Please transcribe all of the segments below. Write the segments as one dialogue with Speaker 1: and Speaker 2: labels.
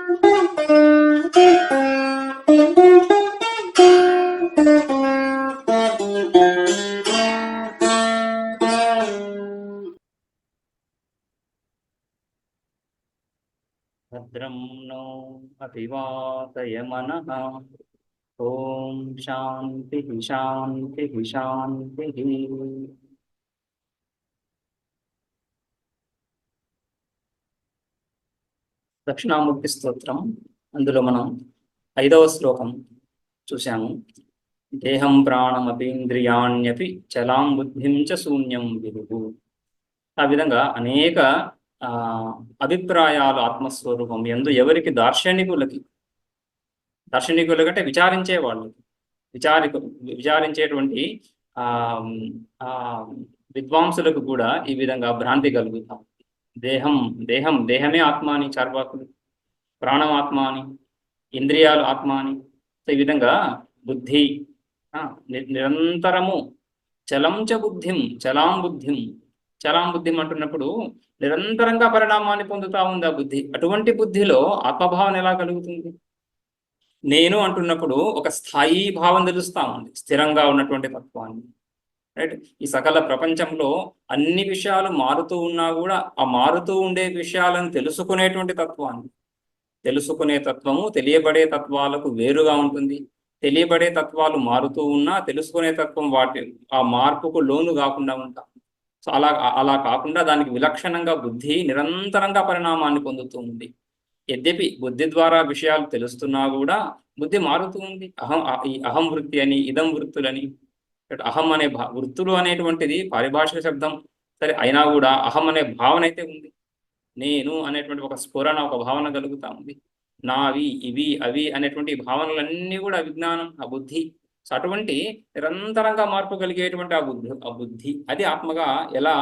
Speaker 1: భద్రం నో అభివాదయమనః. ఓం శాంతి శాంతి శాంతి. దక్షిణామూర్తి స్తోత్రం, అందులో మనం 5వ శ్లోకం చూశాము. దేహం ప్రాణమపీంద్రియాణ్యపి చలాం బుద్ధిం చ శూన్యం విదుః. ఆ విధంగా అనేక అభిప్రాయాలు ఆత్మస్వరూపం ఎందు ఎవరికి దార్శనికులకంటే విచారించే వాళ్ళకి, విచారించేటువంటి విద్వాంసులకు కూడా ఈ విధంగా భ్రాంతి కలుగుతాం. దేహమే ఆత్మ అని చార్వాకులు, ప్రాణం ఆత్మ అని, ఇంద్రియాలు ఆత్మ అని. ఈ విధంగా బుద్ధి నిరంతరము చలాం బుద్ధిం అంటున్నప్పుడు నిరంతరంగా పరిణామాన్ని పొందుతా ఉంది ఆ బుద్ధి. అటువంటి బుద్ధిలో ఆత్మభావం ఎలా కలుగుతుంది? నేను అంటున్నప్పుడు ఒక స్థాయి భావం తెలుస్తా ఉంది, స్థిరంగా ఉన్నటువంటి తత్వాన్ని. రైట్. ఈ సకల ప్రపంచంలో అన్ని విషయాలు మారుతూ ఉన్నా కూడా ఆ మారుతూ ఉండే విషయాలను తెలుసుకునేటువంటి తత్వాన్ని, తెలుసుకునే తత్వము తెలియబడే తత్వాలకు వేరుగా ఉంటుంది. తెలియబడే తత్వాలు మారుతూ ఉన్నా తెలుసుకునే తత్వం ఆ మార్పుకు లోను కాకుండా ఉంటాం. సో అలా కాకుండా దానికి విలక్షణంగా బుద్ధి నిరంతరంగా పరిణామాన్ని పొందుతూ ఉంది. యద్యపి బుద్ధి ద్వారా విషయాలు తెలుస్తున్నా కూడా బుద్ధి మారుతూ ఉంది. ఈ అహం వృత్తి అని, ఇదం వృత్తులని, అహం అనే వృత్తులు అనేటువంటిది పారిభాషిక శబ్దం సరే అయినా కూడా అహం అనే భావన అయితే ఉంది. నేను అనేటువంటి ఒక స్ఫురణ, ఒక భావన కలుగుతా ఉంది. నావి, ఇవి, అవి అనేటువంటి భావనలన్నీ కూడా విజ్ఞానం, ఆ బుద్ధి. సో అటువంటి నిరంతరంగా మార్పు కలిగేటువంటి ఆ బుద్ధి అది ఆత్మగా ఎలా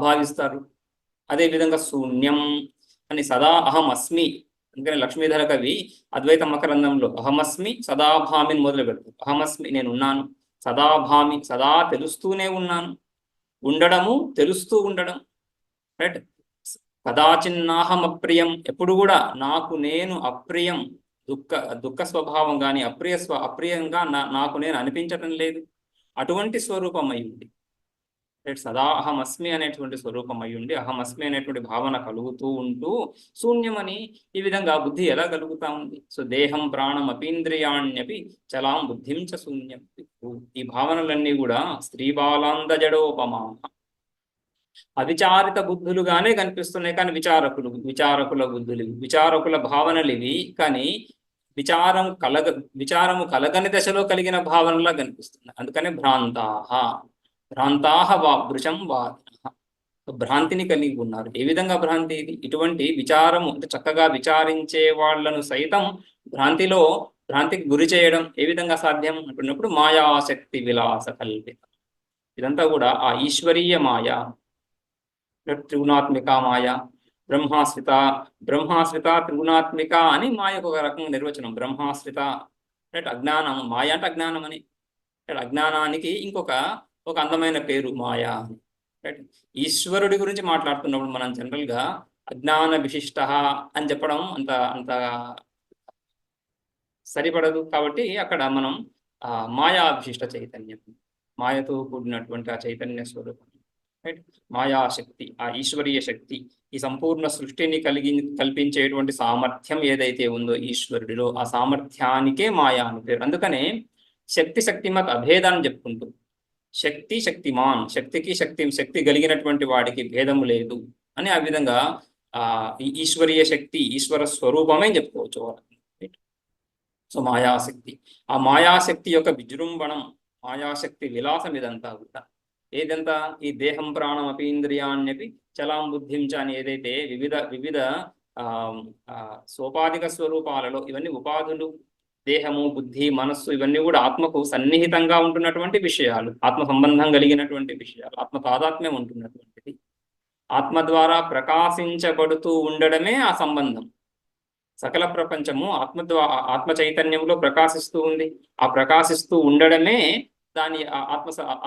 Speaker 1: భావిస్తారు? అదేవిధంగా శూన్యం అని సదా అహం అస్మి. అందుకని లక్ష్మీధర కవి అద్వైత మకరందంలో అహమస్మి సదాభామిని మొదలు పెడతారు. అహమస్మి, నేను ఉన్నాను, సదాభామి, సదా తెలుస్తూనే ఉన్నాను, ఉండడము తెలుస్తూ ఉండడం. రైట్. కదాచిన్నాహం అప్రియం, ఎప్పుడు కూడా నాకు నేను అప్రియం, దుఃఖ స్వభావం కానీ అప్రియంగా నాకు నేను అనిపించటం లేదు. అటువంటి స్వరూపం అయి ఉంది. సదా అహమస్మి అనేటువంటి స్వరూపం అయి ఉండి అహమస్మి అనేటువంటి భావన కలుగుతూ ఉంటూ శూన్యమని ఈ విధంగా బుద్ధి ఎలా కలుగుతా ఉంది? సో దేహం ప్రాణం అపీంద్రియాణ్యపి చలాం బుద్ధిం చ శూన్యం. ఈ భావనలన్నీ కూడా స్త్రీబాలాంద జడోపమా, అవిచారిత బుద్ధులుగానే కనిపిస్తున్నాయి. కానీ విచారకుల బుద్ధులు, విచారకుల భావనలు ఇవి. కానీ విచారము కలగని దశలో కలిగిన భావనలా కనిపిస్తున్నాయి. అందుకనే భ్రాంతాహ భృశం వాదినః, భ్రాంతిని కలిగి ఉన్నారు. ఏ విధంగా భ్రాంతి ఇది? ఇటువంటి విచారము అంటే చక్కగా విచారించే వాళ్లను సైతం భ్రాంతికి గురి చేయడం ఏ విధంగా సాధ్యం అంటున్నప్పుడు మాయాశక్తి విలాస కల్పిత. ఇదంతా కూడా ఆ ఈశ్వరీయ మాయ, త్రిగుణాత్మిక మాయ, బ్రహ్మాశ్రిత త్రిగుణాత్మిక అని మాయకు ఒక రకంగా నిర్వచనం. బ్రహ్మాశ్రిత రైట్, అజ్ఞానం. మాయ అంటే అజ్ఞానం అని. అజ్ఞానానికి ఇంకొక అందమైన పేరు మాయా అని. రైట్. ఈశ్వరుడి గురించి మాట్లాడుతున్నప్పుడు మనం జనరల్గా అజ్ఞాన విశిష్ట అని చెప్పడం అంత సరిపడదు. కాబట్టి అక్కడ మనం మాయా విశిష్ట చైతన్యం, మాయతో కూడినటువంటి ఆ చైతన్య స్వరూపం, రైట్, మాయాశక్తి, ఆ ఈశ్వరీయ శక్తి, ఈ సంపూర్ణ సృష్టిని కల్పించేటువంటి సామర్థ్యం ఏదైతే ఉందో ఈశ్వరుడిలో, ఆ సామర్థ్యానికే మాయా అని పేరు. అందుకనే శక్తిమత్ అభేదాన్ని చెప్పుకుంటూ శక్తిమాన్, శక్తి కలిగినటువంటి వాడికి భేదము లేదు అని ఆ విధంగా ఈశ్వరీయ శక్తి, ఈశ్వర స్వరూపమే చెప్పుకోవచ్చు. సో మాయాశక్తి, ఆ మాయాశక్తి యొక్క విజృంభణం, మాయాశక్తి విలాసం ఇదంతా కూడా. ఏదంతా? ఈ దేహం ప్రాణం అపీంద్రియాణ్యపి చలాం బుద్ధించ అని ఏదైతే వివిధ సోపాధిక స్వరూపాలలో, ఇవన్నీ ఉపాధులు, దేహము, బుద్ధి, మనస్సు, ఇవన్నీ కూడా ఆత్మకు సన్నిహితంగా ఉంటున్నటువంటి విషయాలు, ఆత్మ సంబంధం కలిగినటువంటి విషయాలు, ఆత్మ తాదాత్మ్యం ఉంటున్నటువంటిది. ఆత్మ ద్వారా ప్రకాశించబడుతూ ఉండడమే ఆ సంబంధం. సకల ప్రపంచము ఆత్మ చైతన్యంలో ప్రకాశిస్తూ ఉంది. ఆ ప్రకాశిస్తూ ఉండడమే దాని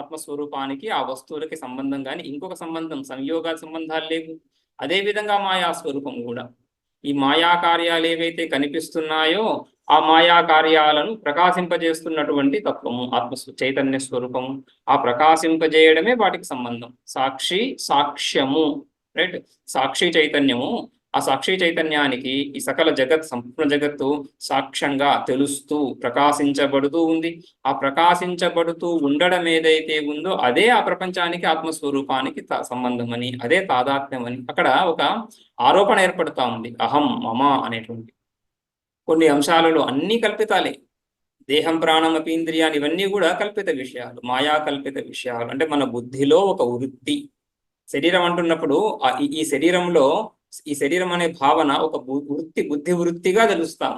Speaker 1: ఆత్మస్వరూపానికి, ఆ వస్తువులకి సంబంధం. కానీ ఇంకొక సంబంధం, సంయోగ సంబంధాలు లేవు. అదేవిధంగా మాయా స్వరూపం కూడా ఈ మాయా కార్యాలు ఏవైతే కనిపిస్తున్నాయో ఆ మాయా కార్యాలను ప్రకాశింపజేస్తున్నటువంటి తత్వము ఆత్మ చైతన్య స్వరూపము. ఆ ప్రకాశింపజేయడమే వాటికి సంబంధం. సాక్షి సాక్ష్యము, రైట్? సాక్షి చైతన్యము, ఆ సాక్షి చైతన్యానికి ఈ సకల జగత్, సంపూర్ణ జగత్తు సాక్ష్యంగా తెలుస్తూ ప్రకాశించబడుతూ ఉంది. ఆ ప్రకాశించబడుతూ ఉండడం ఏదైతే ఉందో అదే ఆ ప్రపంచానికి, ఆత్మస్వరూపానికి సంబంధం అని, అదే తాదాత్మ్యం అని అక్కడ ఒక ఆరోపణ ఏర్పడుతూ ఉంది. అహం మమ అనేటువంటి కొన్ని అంశాలలో అన్ని కల్పితాలే. దేహం, ప్రాణం, అపీంద్రియాలు ఇవన్నీ కూడా కల్పిత విషయాలు, మాయా కల్పిత విషయాలు. అంటే మన బుద్ధిలో ఒక వృత్తి. శరీరం అంటున్నప్పుడు ఈ శరీరంలో ఈ శరీరం అనే భావన ఒక వృత్తి, బుద్ధి వృత్తిగా తెలుస్తాం.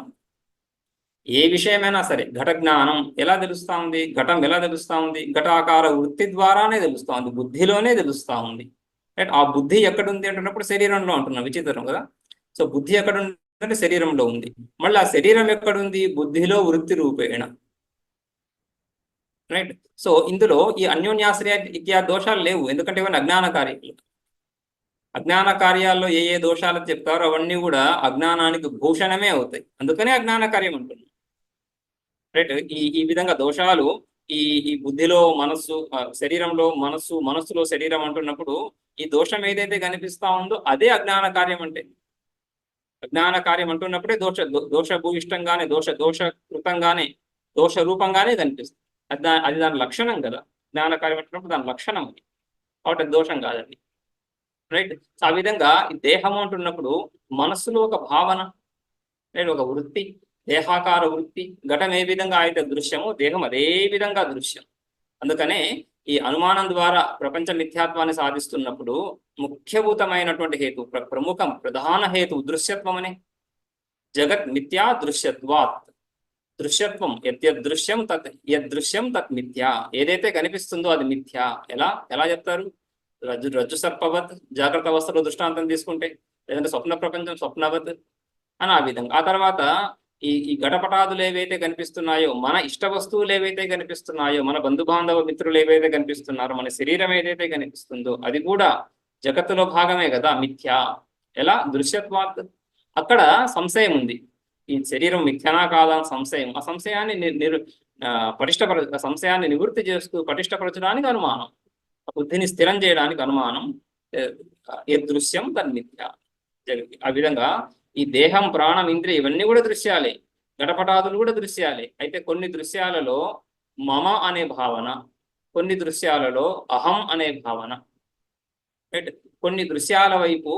Speaker 1: ఏ విషయమైనా సరే, ఘట జ్ఞానం ఎలా తెలుస్తా ఉంది, ఘటం ఎలా తెలుస్తా ఉంది, ఘటాకార వృత్తి ద్వారానే తెలుస్తా ఉంది, బుద్ధిలోనే తెలుస్తా ఉంది. రైట్? ఆ బుద్ధి ఎక్కడుంది అంటున్నప్పుడు శరీరంలో అంటున్నాం. విచిత్రం కదా. సో బుద్ధి ఎక్కడ ఉందంటే శరీరంలో ఉంది. మళ్ళీ ఆ శరీరం ఎక్కడుంది? బుద్ధిలో వృత్తి రూపేణ. రైట్? సో ఇందులో ఈ అన్యోన్యాశ్రయ ఇత్యాది దోషాలు లేవు. ఎందుకంటే ఇవన్నీ అజ్ఞాన కార్యాలు. అజ్ఞాన కార్యాల్లో ఏ ఏ దోషాలు చెప్తారో అవన్నీ కూడా అజ్ఞానానికి భూషణమే అవుతాయి. అందుకనే అజ్ఞాన కార్యం ఉంటుంది. రైట్? ఈ విధంగా దోషాలు ఈ ఈ బుద్ధిలో మనస్సు, శరీరంలో మనస్సు, మనస్సులో శరీరం అంటున్నప్పుడు ఈ దోషం ఏదైతే కనిపిస్తా ఉందో అదే అజ్ఞాన కార్యం అంటే. అజ్ఞాన కార్యం అంటున్నప్పుడే దోషభూయిష్టంగానే, దోషకృతంగానే, దోష రూపంగానే కనిపిస్తుంది. అది దాని లక్షణం కదా. జ్ఞాన కార్యం అంటున్నప్పుడు దాని లక్షణం అది, కాబట్టి దోషం కాదండి. రైట్? సో ఆ విధంగా ఈ దేహం అంటున్నప్పుడు మనస్సులో ఒక భావన, రైట్, ఒక వృత్తి, దేహాకార వృత్తి. ఘటం ఏ విధంగా అయితే దృశ్యమో దేహం అదే విధంగా దృశ్యం. అందుకనే ఈ అనుమానం ద్వారా ప్రపంచ మిథ్యాత్వాన్ని సాధిస్తున్నప్పుడు ముఖ్యభూతమైనటువంటి హేతు, ప్రముఖం, ప్రధాన హేతు దృశ్యత్వం అనే. జగత్ మిథ్యా దృశ్యత్వాత్. దృశ్యత్వం యద్దృశ్యం తత్ యదృశ్యం తత్ మిథ్యా. ఏదైతే కనిపిస్తుందో అది మిథ్యా. ఎలా చెప్తారు? రజ్జు సర్పవత్, జాగ్రత్త అవస్థలో దృష్టాంతం తీసుకుంటే, లేదంటే స్వప్న ప్రపంచం స్వప్నవత్ అని ఆ విధంగా. ఆ తర్వాత ఈ ఘటపటాదులు ఏవైతే కనిపిస్తున్నాయో, మన ఇష్ట వస్తువులు ఏవైతే కనిపిస్తున్నాయో, మన బంధుబాంధవ మిత్రులు ఏవైతే కనిపిస్తున్నారో, మన శరీరం ఏదైతే కనిపిస్తుందో అది కూడా జగత్తులో భాగమే కదా, మిథ్యా. ఎలా? దృశ్యత్వాత్. అక్కడ సంశయం ఉంది. ఈ శరీరం మిథ్యనా కాదా సంశయం. ఆ సంశయాన్ని సంశయాన్ని నివృత్తి చేస్తూ పటిష్టపరచడానికి అనుమానం, బుద్ధిని స్థిరం చేయడానికి అనుమానం. దృశ్యం తన్మిథ్య. ఆ విధంగా ఈ దేహం, ప్రాణం, ఇంద్రియ ఇవన్నీ కూడా దృశ్యాలే, ఘటపటాదులు కూడా దృశ్యాలే. అయితే కొన్ని దృశ్యాలలో మమ అనే భావన, కొన్ని దృశ్యాలలో అహం అనే భావన, రైట్? కొన్ని దృశ్యాల వైపు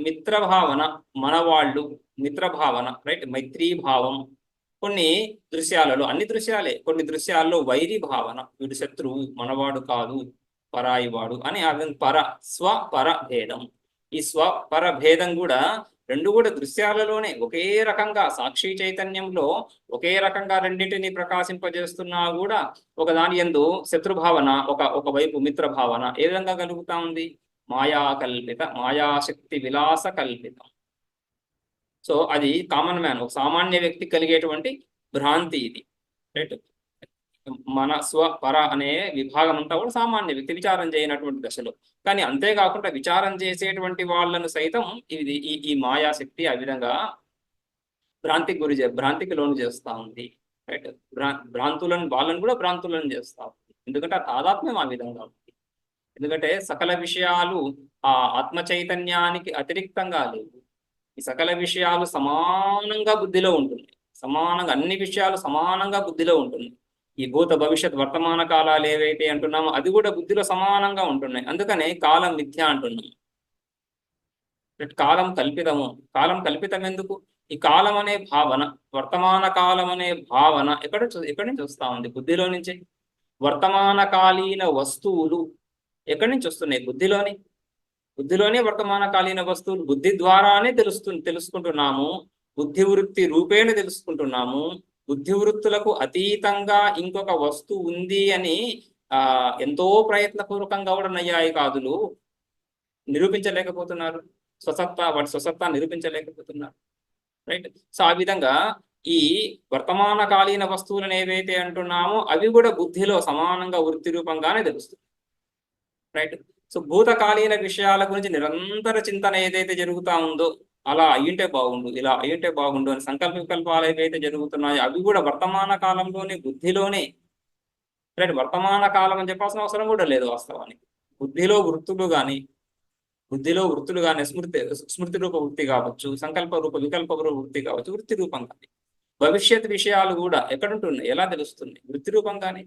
Speaker 1: మిత్ర భావన, మనవాళ్ళు, మిత్ర భావన, రైట్, మైత్రీ భావం. కొన్ని దృశ్యాలలో, అన్ని దృశ్యాలే, కొన్ని దృశ్యాల్లో వైరి భావన, వీడు శత్రువు, మనవాడు కాదు, పరాయివాడు అని. పర స్వపర భేదం. ఈ స్వపర భేదం కూడా రెండు కూడా దృశ్యాలలోనే ఒకే రకంగా, సాక్షి చైతన్యంలో ఒకే రకంగా రెండింటిని ప్రకాశింపజేస్తున్నా కూడా ఒకదాని యందు శత్రుభావన, ఒకవైపు మిత్ర భావన ఏ విధంగా కలుగుతా ఉంది? మాయాకల్పిత, మాయాశక్తి విలాస కల్పితం. సో అది కామన్ మ్యాన్, ఒక సామాన్య వ్యక్తి కలిగేటువంటి భ్రాంతి ఇది. రైట్? మన స్వపర అనే విభాగం అంతా కూడా సామాన్య వ్యక్తి విచారం చేయనటువంటి దశలో. కానీ అంతేకాకుండా విచారం చేసేటువంటి వాళ్ళను సైతం ఇది ఈ మాయాశక్తి ఆ విధంగా భ్రాంతికి లోను చేస్తూ ఉంది. రైట్? వాళ్ళని కూడా భ్రాంతులను చేస్తూ ఉంది. ఎందుకంటే ఆ తాదాత్మ్యం ఆ విధంగా ఉంది. ఎందుకంటే సకల విషయాలు ఆ ఆత్మ చైతన్యానికి అతిరిక్తంగా లేవు. ఈ సకల విషయాలు సమానంగా బుద్ధిలో ఉంటుంది. సమానంగా అన్ని విషయాలు సమానంగా బుద్ధిలో ఉంటుంది. ఈ భూత భవిష్యత్ వర్తమాన కాలాలు ఏవైతే అంటున్నామో అది కూడా బుద్ధిలో సమానంగా ఉంటున్నాయి. అందుకనే కాలం మిథ్య అంటున్నాం. కాలం కల్పితము. కాలం కల్పితం ఎందుకు? ఈ కాలం అనే భావన, వర్తమాన కాలం అనే భావన ఎక్కడి నుంచి వస్తా ఉంది? బుద్ధిలో నుంచి. వర్తమానకాలీన వస్తువులు ఎక్కడి నుంచి వస్తున్నాయి? బుద్ధిలోనే వర్తమానకాలీన వస్తువులు బుద్ధి ద్వారానే తెలుసుకుంటున్నాము. బుద్ధి వృత్తి రూపేణ తెలుసుకుంటున్నాము. బుద్ధి వృత్తులకు అతీతంగా ఇంకొక వస్తువు ఉంది అని ఎంతో ప్రయత్నపూర్వకంగా కూడా నైయాయికాదులు నిరూపించలేకపోతున్నారు. వాటి స్వసత్తా నిరూపించలేకపోతున్నారు. రైట్? సో ఆ విధంగా ఈ వర్తమానకాలీన వస్తువులను ఏవైతే అంటున్నామో అవి కూడా బుద్ధిలో సమానంగా వృత్తి రూపంగానే తెలుస్తుంది. రైట్? సో భూతకాలీన విషయాల గురించి నిరంతర చింతన ఏదైతే జరుగుతా ఉందో, అలా అయ్యుంటే బాగుండు, ఇలా అయ్యుంటే బాగుండు అని సంకల్ప వికల్పాలు ఏవైతే జరుగుతున్నాయో అవి కూడా వర్తమాన కాలంలోనే బుద్ధిలోనే, రైట్, వర్తమాన కాలం అని చెప్పాల్సిన అవసరం కూడా లేదు వాస్తవానికి. బుద్ధిలో వృత్తులు కానీ, స్మృతి రూప వృత్తి కావచ్చు, సంకల్ప రూప వికల్ప రూప వృత్తి కావచ్చు, వృత్తి రూపం కానీ. భవిష్యత్ విషయాలు కూడా ఎక్కడుంటున్నాయి, ఎలా తెలుస్తుంది, వృత్తి రూపంగానే.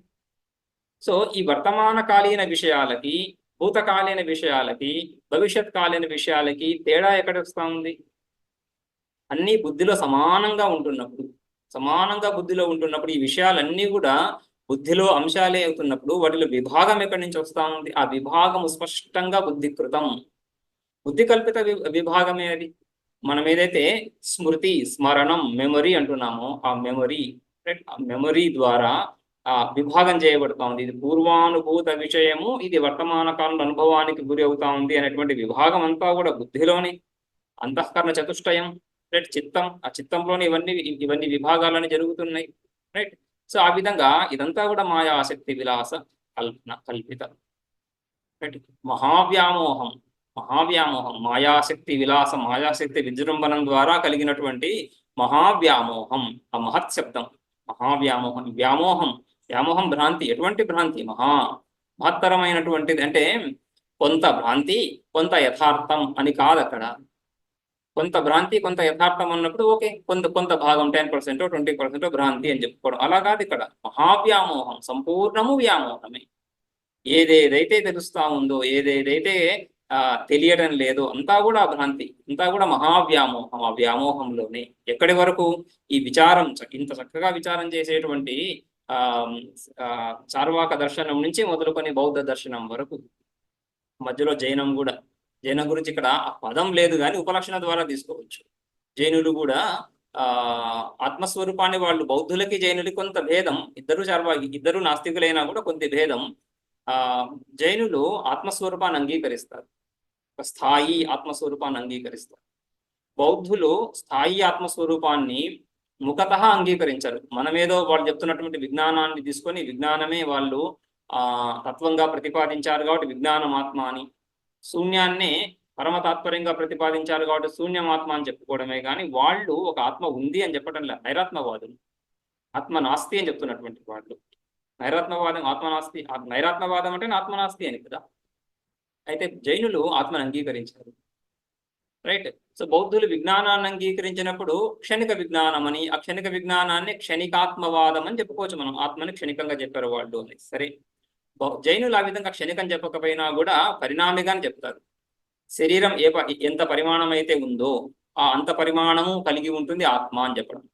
Speaker 1: సో ఈ వర్తమాన కాలీన విషయాలకి, భూతకాలీన విషయాలకి, భవిష్యత్ కాలీన విషయాలకి తేడా ఎక్కడ వస్తూ ఉంది? అన్నీ బుద్ధిలో సమానంగా ఉంటున్నప్పుడు ఈ విషయాలన్నీ కూడా బుద్ధిలో అంశాలే అవుతున్నప్పుడు వాటిలో విభాగం ఎక్కడి నుంచి వస్తూ ఉంది? ఆ విభాగము స్పష్టంగా బుద్ధికృతం, బుద్ధి కల్పిత విభాగమే అది. మనం ఏదైతే స్మృతి, స్మరణం, మెమరీ అంటున్నామో ఆ మెమరీ ద్వారా విభాగం చేయబడతా ఉంది. ఇది పూర్వానుభూత విషయము, ఇది వర్తమాన కాలంలో అనుభవానికి గురి అవుతా ఉంది అనేటువంటి విభాగం అంతా కూడా బుద్ధిలోని అంతఃకరణ చతుష్టయం, రైట్, చిత్తం, ఆ చిత్తంలోని ఇవన్నీ విభాగాలని జరుగుతున్నాయి, రైట్. సో ఆ విధంగా ఇదంతా కూడా మాయా ఆసక్తి విలాస కల్పిత, రైట్. మహావ్యామోహం మాయాశక్తి విలాసం, మాయాశక్తి విజృంభణం ద్వారా కలిగినటువంటి మహావ్యామోహం, ఆ మహత్ శబ్దం మహావ్యామోహం. వ్యామోహం భ్రాంతి. ఎటువంటి భ్రాంతి? మహత్తరమైనటువంటిది. అంటే కొంత భ్రాంతి కొంత యథార్థం అని కాదు అక్కడ. కొంత భ్రాంతి కొంత యథార్థం అన్నప్పుడు ఓకే, కొంత భాగం 10% 20% భ్రాంతి అని చెప్పుకోవడం, అలా కాదు ఇక్కడ. మహావ్యామోహం, సంపూర్ణము వ్యామోహమే. ఏదేదైతే తెలుస్తా ఉందో, ఏదేదైతే తెలియడం లేదో అంతా కూడా భ్రాంతి, అంతా కూడా మహావ్యామోహం. ఆ వ్యామోహంలోనే ఎక్కడి వరకు ఈ విచారం, ఇంత చక్కగా విచారం చేసేటువంటి చార్వాక దర్శనం నుంచి మొదలుకొని బౌద్ధ దర్శనం వరకు, మధ్యలో జైనం కూడా. జైనం గురించి ఇక్కడ ఆ పదం లేదు కానీ ఉపలక్షణ ద్వారా తీసుకోవచ్చు. జైనులు కూడా ఆత్మస్వరూపాన్ని వాళ్ళు, బౌద్ధులకి జైనులకి కొంత భేదం, ఇద్దరు నాస్తికులైనా కూడా కొంత భేదం. జైనులు ఆత్మస్వరూపాన్ని అంగీకరిస్తారు, స్థాయి ఆత్మస్వరూపాన్ని అంగీకరిస్తారు. బౌద్ధులు స్థాయి ఆత్మస్వరూపాన్ని ముఖతః అంగీకరించరు. మనమేదో వాళ్ళు చెప్తున్నటువంటి విజ్ఞానాన్ని తీసుకొని, విజ్ఞానమే వాళ్ళు తత్వంగా ప్రతిపాదించారు కాబట్టి విజ్ఞానం ఆత్మ అని, శూన్యాన్నే పరమ తాత్పర్యంగా ప్రతిపాదించారు కాబట్టి శూన్యమాత్మ అని చెప్పుకోవడమే కానీ వాళ్ళు ఒక ఆత్మ ఉంది అని చెప్పడం లేదు. నైరాత్మవాదులు ఆత్మ నాస్తి అని చెప్తున్నటువంటి వాళ్ళు. నైరాత్మవాదం ఆత్మనాస్తి, నైరాత్మవాదం అంటే ఆత్మనాస్తి అని కదా. అయితే జైనులు ఆత్మను అంగీకరించారు, రైట్. సో బౌద్ధులు విజ్ఞానాన్ని అంగీకరించినప్పుడు క్షణిక విజ్ఞానం అని, ఆ క్షణిక విజ్ఞానాన్ని క్షణికాత్మవాదం అని చెప్పుకోవచ్చు మనం. ఆత్మని క్షణికంగా చెప్పారు వాళ్ళు అని. సరే, జైనులు ఆ విధంగా క్షణికం చెప్పకపోయినా కూడా పరిణామిగా చెప్తారు. శరీరం ఎంత పరిమాణం అయితే ఉందో అంత పరిమాణము కలిగి ఉంటుంది ఆత్మ అని చెప్పడం,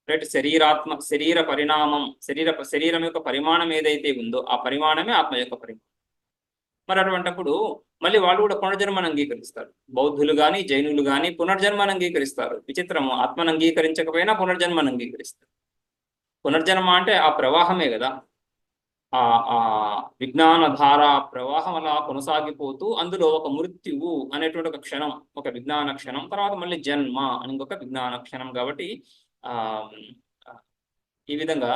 Speaker 1: రైట్. శరీర పరిణామం, శరీరం యొక్క పరిమాణం ఏదైతే ఉందో ఆ పరిమాణమే ఆత్మ యొక్క పరిమాణం. మరి అటువంటిప్పుడు మళ్ళీ వాళ్ళు కూడా పునర్జన్మను అంగీకరిస్తారు. బౌద్ధులు కానీ జైనులు కానీ పునర్జన్మను అంగీకరిస్తారు. విచిత్రము, ఆత్మను అంగీకరించకపోయినా పునర్జన్మను అంగీకరిస్తారు. పునర్జన్మ అంటే ఆ ప్రవాహమే కదా, ఆ విజ్ఞాన ధార ప్రవాహం అలా కొనసాగిపోతూ అందులో ఒక మృత్యువు అనేటువంటి ఒక క్షణం, ఒక విజ్ఞాన క్షణం, తర్వాత మళ్ళీ జన్మ అని ఇంకొక విజ్ఞాన క్షణం. కాబట్టి ఈ విధంగా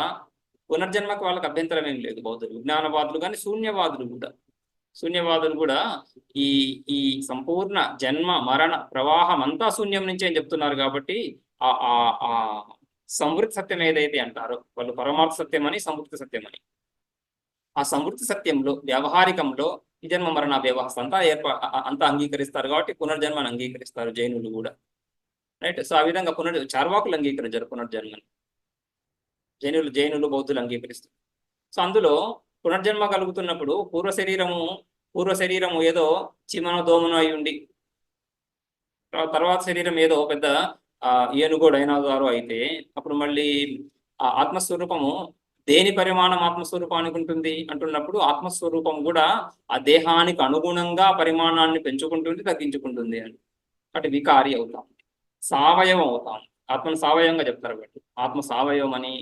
Speaker 1: పునర్జన్మకు వాళ్ళకి అభ్యంతరం ఏం లేదు. బౌద్ధులు, విజ్ఞానవాదులు కానీ శూన్యవాదులు కూడా ఈ ఈ సంపూర్ణ జన్మ మరణ ప్రవాహం అంతా శూన్యం నుంచే అని చెప్తున్నారు. కాబట్టి ఆ సంవృత్తి సత్యం ఏదైతే అంటారో వాళ్ళు పరమార్థ సత్యం అని, సంవృత్తి సత్యం అని, ఆ సంవృత్తి సత్యంలో వ్యవహారికంలో ఈ జన్మ మరణ వ్యవస్థ అంతా అంగీకరిస్తారు. కాబట్టి పునర్జన్మను అంగీకరిస్తారు జైనులు కూడా, రైట్. సో ఆ విధంగా చార్వాకులు అంగీకరించారు పునర్జన్మని, జైనులు బౌద్ధులు అంగీకరిస్తారు. సో అందులో పునర్జన్మ కలుగుతున్నప్పుడు పూర్వ శరీరము ఏదో చిమనో దోమనో అయి ఉండి, తర్వాత శరీరం ఏదో పెద్ద ఏనుగో డైనోసారో అయితే అప్పుడు మళ్ళీ ఆ ఆత్మస్వరూపము దేని పరిమాణం ఆత్మస్వరూపానికి ఉంటుంది అంటున్నప్పుడు ఆత్మస్వరూపం కూడా ఆ దేహానికి అనుగుణంగా పరిమాణాన్ని పెంచుకుంటుంది, తగ్గించుకుంటుంది అని. అటు వికారి అవుతాం, సావయవం అవుతాం. ఆత్మను సావయవంగా చెప్తారు కాబట్టి ఆత్మ సావయవం అని,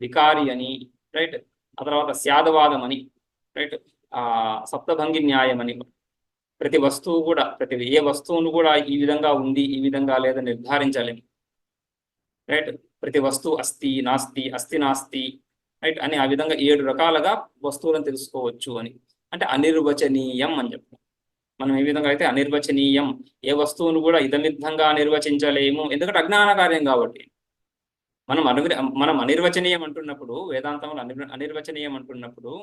Speaker 1: వికారి అని, రైట్. ఆ తర్వాత స్యాదవాదం అని, రైట్. సప్తభంగి న్యాయం అని. ప్రతి వస్తువు కూడా, ఏ వస్తువును కూడా ఈ విధంగా ఉంది, ఈ విధంగా లేదని నిర్ధారించాలని, రైట్. ప్రతి వస్తువు అస్తి నాస్తి, అస్తి నాస్తి, రైట్ అని. ఆ విధంగా 7 రకాలుగా వస్తువులను తెలుసుకోవచ్చు అని. అంటే అనిర్వచనీయం అని చెప్తాం. మనం ఏ విధంగా అయితే అనిర్వచనీయం, ఏ వస్తువును కూడా ఇదమిద్ధంగా నిర్వచించలేము, ఎందుకంటే అజ్ఞాన కార్యం కాబట్టి. మనం మనం అనిర్వచనీయం అంటున్నప్పుడు, వేదాంతంలో అనిర్వచనీయం అంటున్నప్పుడు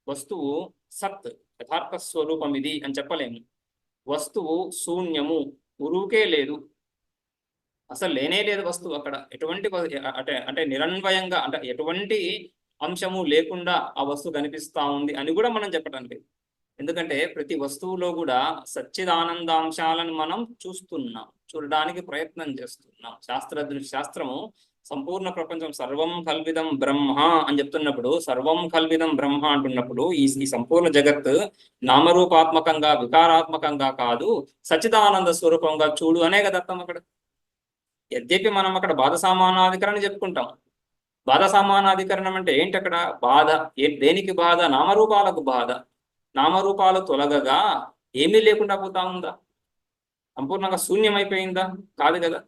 Speaker 1: వస్తువు సత్ యథార్థ స్వరూపం ఇది అని చెప్పలేము. వస్తువు శూన్యము, ఉరువుకే లేదు, అసలు లేనే లేదు వస్తువు అక్కడ. ఎటువంటి అంటే అంటే నిరన్వయంగా, అంటే ఎటువంటి అంశము లేకుండా ఆ వస్తువు కనిపిస్తా ఉంది అని కూడా మనం చెప్పడానికి. ఎందుకంటే ప్రతి వస్తువులో కూడా సచ్చిదానందాంశాలను మనం చూడడానికి ప్రయత్నం చేస్తున్నాం. శాస్త్రము సంపూర్ణ ప్రపంచం సర్వం కల్విదం బ్రహ్మ అని చెప్తున్నప్పుడు, సర్వం కల్విదం బ్రహ్మ అంటున్నప్పుడు ఈ సంపూర్ణ జగత్ నామరూపాత్మకంగా వికారాత్మకంగా కాదు, సచ్చిదానంద స్వరూపంగా చూడు అనే కదా అర్థం అక్కడ. యద్యపి మనం అక్కడ బాధ సామానాధికరణ చెప్పుకుంటాం. బాధ సామానాధికరణం అంటే ఏంటి అక్కడ? బాధ దేనికి బాధ? నామరూపాలకు బాధ. నామరూపాలు తొలగగా ఏమీ లేకుండా పోతా ఉందా? సంపూర్ణంగా శూన్యమైపోయిందా? కాదు కదా.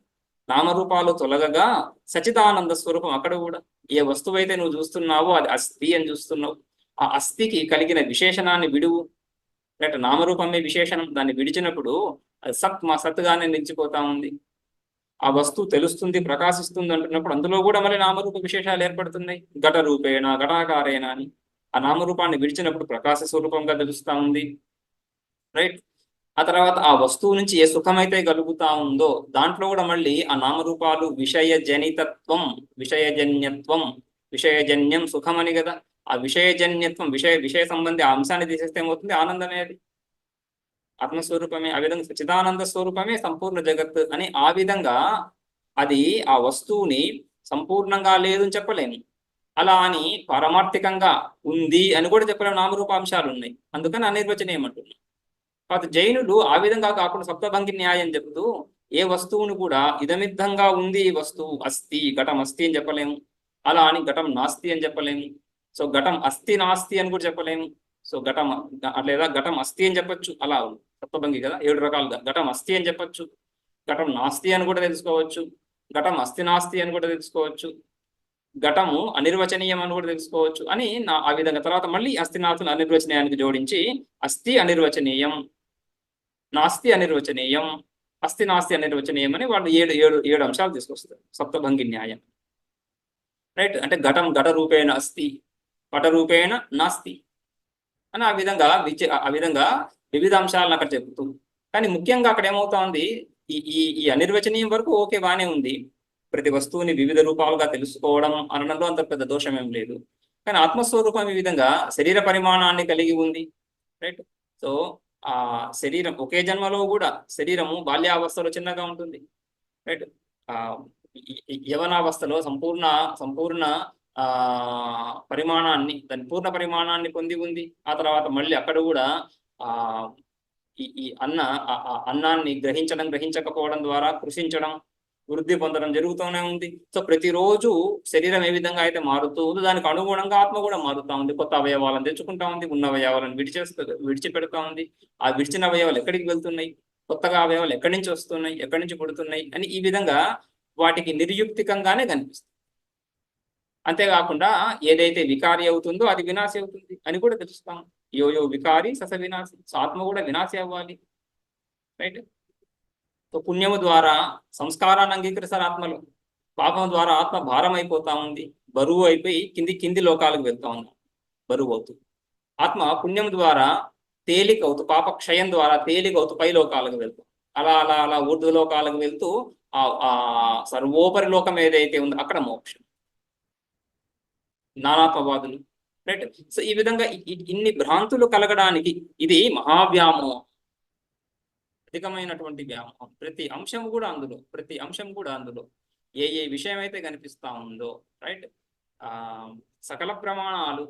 Speaker 1: నామరూపాలు తొలగగా సచిదానంద స్వరూపం అక్కడ కూడా. ఏ వస్తువు అయితే నువ్వు చూస్తున్నావో అది అస్థి అని చూస్తున్నావు. ఆ అస్థికి కలిగిన విశేషణాన్ని విడువు. లేక నామరూపమే విశేషణం, దాన్ని విడిచినప్పుడు అది సత్గానే నిలిచిపోతా ఉంది. ఆ వస్తువు తెలుస్తుంది, ప్రకాశిస్తుంది అంటున్నప్పుడు అందులో కూడా మళ్ళీ నామరూప విశేషాలు ఏర్పడుతున్నాయి. ఘట రూపేణ ఘటాకారేణ అని ఆ నామరూపాన్ని విడిచినప్పుడు ప్రకాశ స్వరూపంగా తెలుస్తా ఉంది. రైట్. ఆ తర్వాత ఆ వస్తువు నుంచి ఏ సుఖమైతే కలుగుతా ఉందో దాంట్లో కూడా మళ్ళీ ఆ నామరూపాలు విషయజనితత్వం, విషయజన్యత్వం, విషయజన్యం సుఖం అని కదా. ఆ విషయజన్యత్వం, విషయ సంబంధి ఆ అంశాన్ని తీసేస్తే ఏమవుతుంది? ఆనందమే అది. ఆత్మస్వరూపమే. ఆ విధంగా సచిదానంద స్వరూపమే సంపూర్ణ జగత్ అని. ఆ విధంగా అది ఆ వస్తువుని సంపూర్ణంగా లేదని చెప్పలేము. అలా అని పారమార్థికంగా ఉంది అని కూడా చెప్పలేము. నామరూపాంశాలు ఉన్నాయి, అందుకని అనిర్వచనీయం అంటున్నాం. కాదు జైనులు ఆ విధంగా కాకుండా సప్తభంగి న్యాయం చెప్తూ ఏ వస్తువును కూడా ఇదమిద్ధంగా ఉంది ఈ వస్తువు అస్థి, ఘటం అస్థి అని చెప్పలేము. అలా అని ఘటం నాస్తి అని చెప్పలేము. సో ఘటం అస్థి నాస్తి అని కూడా చెప్పలేము. సో ఘటం లేదా ఘటం అస్థి అని చెప్పచ్చు. అలా సప్తభంగి కదా, 7 రకాలుగా. ఘటం అస్థి అని చెప్పచ్చు, ఘటం నాస్తి అని కూడా తెలుసుకోవచ్చు, ఘటం అస్థి నాస్తి అని కూడా తెలుసుకోవచ్చు, ఘటము అనిర్వచనీయం అని కూడా తెలుసుకోవచ్చు అని ఆ విధంగా. తర్వాత మళ్ళీ అస్థినాథులు అనిర్వచనీయానికి జోడించి అస్థి అనిర్వచనీయం, నాస్తి అనిర్వచనీయం, అస్థి నాస్తి అనిర్వచనీయం అని వాళ్ళు ఏడు అంశాలు తీసుకొస్తారు సప్తభంగి న్యాయం. రైట్. అంటే ఘటం ఘట రూపేణ అస్థి, పట రూపేణ నాస్తి అని ఆ విధంగా వివిధ అంశాలను అక్కడ చెబుతూ. కానీ ముఖ్యంగా అక్కడ ఏమవుతా ఉంది, ఈ అనిర్వచనీయం వరకు ఓకే, బాగానే ఉంది. ప్రతి వస్తువుని వివిధ రూపాలుగా తెలుసుకోవడం అనడంలో అంత పెద్ద దోషం ఏం లేదు. కానీ ఆత్మస్వరూపం ఈ విధంగా శరీర పరిమాణాన్ని కలిగి ఉంది. రైట్. సో ఆ శరీరం ఒకే జన్మలో కూడా శరీరము బాల్యావస్థలో చిన్నగా ఉంటుంది. రైట్. యవనావస్థలో సంపూర్ణ పరిమాణాన్ని, దాని పూర్ణ పరిమాణాన్ని పొంది ఉంది. ఆ తర్వాత మళ్ళీ అక్కడ కూడా ఈ అన్నాన్ని గ్రహించకపోవడం ద్వారా కృషించడం, వృద్ధి పొందడం జరుగుతూనే ఉంది. సో ప్రతిరోజు శరీరం ఏ విధంగా అయితే మారుతూ ఉందో దానికి అనుగుణంగా ఆత్మ కూడా మారుతూ ఉంది. కొత్త అవయవాలను తెచ్చుకుంటా ఉంది, ఉన్న అవయవాలను విడిచిపెడతా ఉంది. ఆ విడిచిన అవయవాలు ఎక్కడికి వెళ్తున్నాయి, కొత్తగా అవయవాలు ఎక్కడి నుంచి వస్తున్నాయి, ఎక్కడి నుంచి పుడుతున్నాయి అని ఈ విధంగా వాటికి నిర్యుక్తికంగానే కనిపిస్తుంది. అంతేకాకుండా ఏదైతే వికారి అవుతుందో అది వినాశి అవుతుంది అని కూడా తెలుస్తాం. యో వికారి సస వినాశి. ఆత్మ కూడా వినాశి అవ్వాలి. రైట్. సో పుణ్యము ద్వారా సంస్కారాన్ని అంగీకరిస్తారు ఆత్మలో. పాపం ద్వారా ఆత్మ భారం అయిపోతా ఉంది, బరువు అయిపోయి కింది లోకాలకు వెళ్తా ఉంది, బరువు అవుతూ. ఆత్మ పుణ్యం ద్వారా తేలిక అవుతూ, పాప క్షయం ద్వారా తేలిక అవుతూ పై లోకాలకు వెళ్తూ, అలా అలా అలా ఊర్ధ్వ లోకాలకు వెళ్తూ ఆ సర్వోపరి లోకం ఏదైతే ఉందో అక్కడ మోక్షం. నానాత్మవాదులు. రైట్. సో ఈ విధంగా ఇన్ని భ్రాంతులు కలగడానికి ఇది మహావ్యామోహం, అధికమైనటువంటి వ్యామోహం. ప్రతి అంశం కూడా అందులో ఏ విషయం అయితే కనిపిస్తా ఉందో, రైట్, సకల ప్రమాణాలు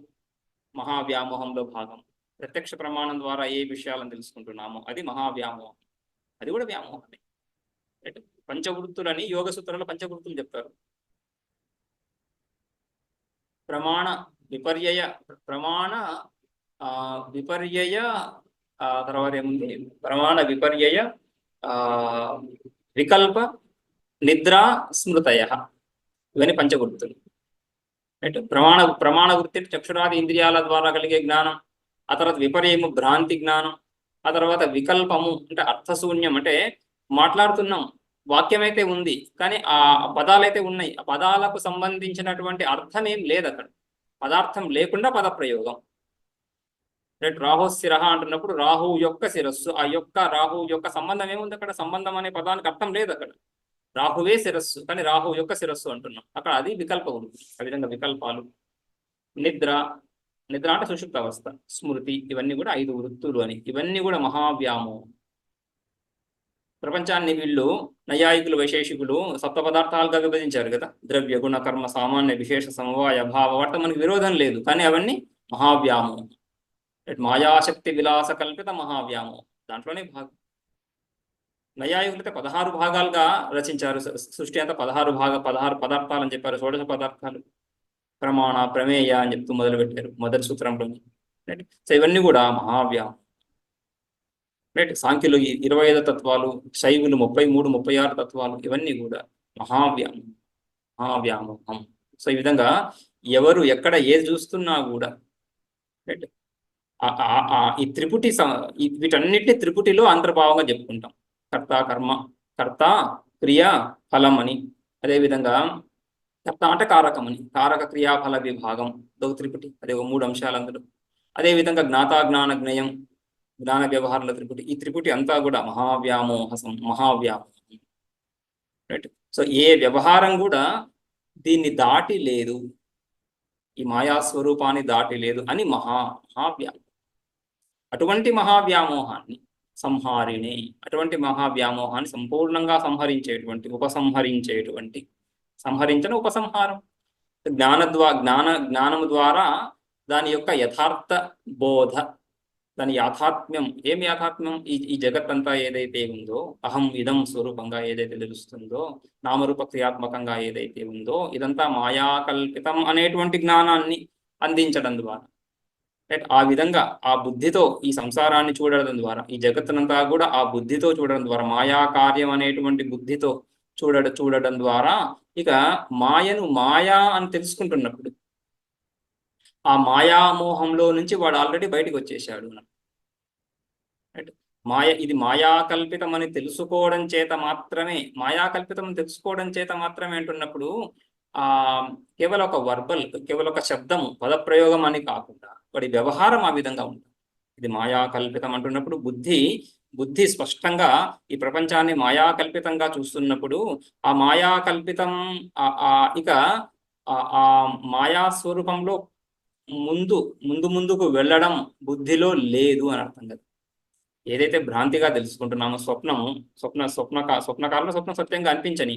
Speaker 1: మహావ్యామోహంలో భాగం. ప్రత్యక్ష ప్రమాణం ద్వారా ఏ విషయాలను తెలుసుకుంటున్నామో అది మహావ్యామోహం, అది కూడా వ్యామోహమే. రైట్. పంచవృత్తులని యోగ సూత్రాల్లో పంచవృత్తులు చెప్తారు. ప్రమాణ విపర్యయ తర్వాత ఏముంది, ప్రమాణ విపర్యయ వికల్ప నిద్ర స్మృతయ, ఇవన్నీ పంచవృత్తులు. రైట్. ప్రమాణ వృత్తి చక్షురాది ఇంద్రియాల ద్వారా కలిగే జ్ఞానం. ఆ తర్వాత విపర్యము భ్రాంతి జ్ఞానం. ఆ తర్వాత వికల్పము అంటే అర్థశూన్యం, అంటే మాట్లాడుతున్నాం, వాక్యం అయితే ఉంది కానీ ఆ పదాలైతే ఉన్నాయి, ఆ పదాలకు సంబంధించినటువంటి అర్థం ఏం లేదు అక్కడ, పదార్థం లేకుండా పదప్రయోగం. రైట్, రాహు శిరహ అంటున్నప్పుడు రాహువు యొక్క శిరస్సు, ఆ యొక్క రాహువు యొక్క సంబంధం ఏముంది అక్కడ, సంబంధం అనే పదానికి అర్థం లేదు అక్కడ, రాహువే శిరస్సు కానీ రాహువు యొక్క శిరస్సు అంటున్నాం అక్కడ, అది వికల్పం ఉంది. ఆ విధంగా వికల్పాలు. నిద్ర, నిద్ర అంటే సుషుప్త అవస్థ. స్మృతి, ఇవన్నీ కూడా 5 వృత్తులు అని, ఇవన్నీ కూడా మహావ్యామోహం. ప్రపంచాన్ని వీళ్ళు నైయాయికులు వైశేషికులు సప్త పదార్థాలుగా విభజించారు కదా, ద్రవ్య గుణ కర్మ సామాన్య విశేష సమవాయ భావ, వాటితో మనకి విరోధం లేదు కానీ అవన్నీ మహావ్యామోహం. మాయాశక్తి విలాస కల్పిత మహావ్యామోహం దాంట్లోనే భాగం. నైయాయికులైతే 16 భాగాలుగా రచించారు, సృష్టి అంతా 16 పదార్థాలు అని చెప్పారు, షోడశ పదార్థాలు, ప్రమాణ ప్రమేయ అని చెప్తూ మొదలుపెట్టారు మొదటి సూత్రంలో. రైట్, సో ఇవన్నీ కూడా మహావ్యామోహం. రైట్, సాంఖ్యులు 25 తత్వాలు, శైవులు 33 36 తత్వాలు, ఇవన్నీ కూడా మహావ్యామోహం. సో ఈ విధంగా ఎవరు ఎక్కడ ఏది చూస్తున్నా కూడా రైట్, ఈ త్రిపుటి వీటన్నిటిని త్రిపుటిలో అంతర్భావంగా చెప్పుకుంటాం. కర్త కర్మ, కర్త క్రియ ఫలం అని, అదేవిధంగా కర్త అంటే కారకం అని, కారక క్రియాఫల విభాగం త్రిపుటి, అదే 3 అంశాలు అందులో. అదేవిధంగా జ్ఞాత జ్ఞాన జ్ఞేయం జ్ఞాన వ్యవహారాల త్రిపుటి, ఈ త్రిపుటి అంతా కూడా మహావ్యామోహం. రైట్, సో ఏ వ్యవహారం కూడా దీన్ని దాటి లేదు, ఈ మాయా స్వరూపాన్ని దాటి లేదు అని మహావ్యామోహం. అటువంటి మహావ్యామోహాన్ని సంహారిణి, అటువంటి మహావ్యామోహాన్ని సంపూర్ణంగా సంహరించేటువంటి, ఉపసంహరించేటువంటి, సంహరించని ఉపసంహారం, జ్ఞానము ద్వారా దాని యొక్క యథార్థ బోధ, దాని యాథాత్మ్యం. ఏం యాథాత్మ్యం? ఈ జగత్తంతా ఏదైతే ఉందో, అహం ఇదం స్వరూపంగా ఏదైతే తెలుస్తుందో, నామరూప క్రియాత్మకంగా ఏదైతే ఉందో, ఇదంతా మాయాకల్పితం అనేటువంటి జ్ఞానాన్ని అందించడం ద్వారా, రైట్, ఆ విధంగా ఆ బుద్ధితో ఈ సంసారాన్ని చూడడం ద్వారా, ఈ జగత్తునంతా కూడా ఆ బుద్ధితో చూడడం ద్వారా, మాయా కార్యం అనేటువంటి బుద్ధితో చూడడం ద్వారా, ఇక మాయను మాయా అని తెలుసుకుంటున్నప్పుడు ఆ మాయామోహంలో నుంచి వాడు ఆల్రెడీ బయటకు వచ్చేసాడు. రైట్, ఇది మాయాకల్పితం అని తెలుసుకోవడం చేత మాత్రమే, మాయాకల్పితం అని తెలుసుకోవడం చేత మాత్రమే అంటున్నప్పుడు కేవలం ఒక కేవలం ఒక శబ్దం పదప్రయోగం అని కాకుండా వాడి వ్యవహారం ఆ విధంగా ఉంటుంది. ఇది మాయాకల్పితం అంటున్నప్పుడు బుద్ధి స్పష్టంగా ఈ ప్రపంచాన్ని మాయాకల్పితంగా చూస్తున్నప్పుడు ఆ మాయాకల్పితం ఇక ఆ మాయా స్వరూపంలో ముందుకు వెళ్ళడం బుద్ధిలో లేదు అని అర్థం కదా. ఏదైతే భ్రాంతిగా తెలుసుకుంటున్నామో స్వప్నకాలంలో స్వప్నం సత్యంగా అనిపించని,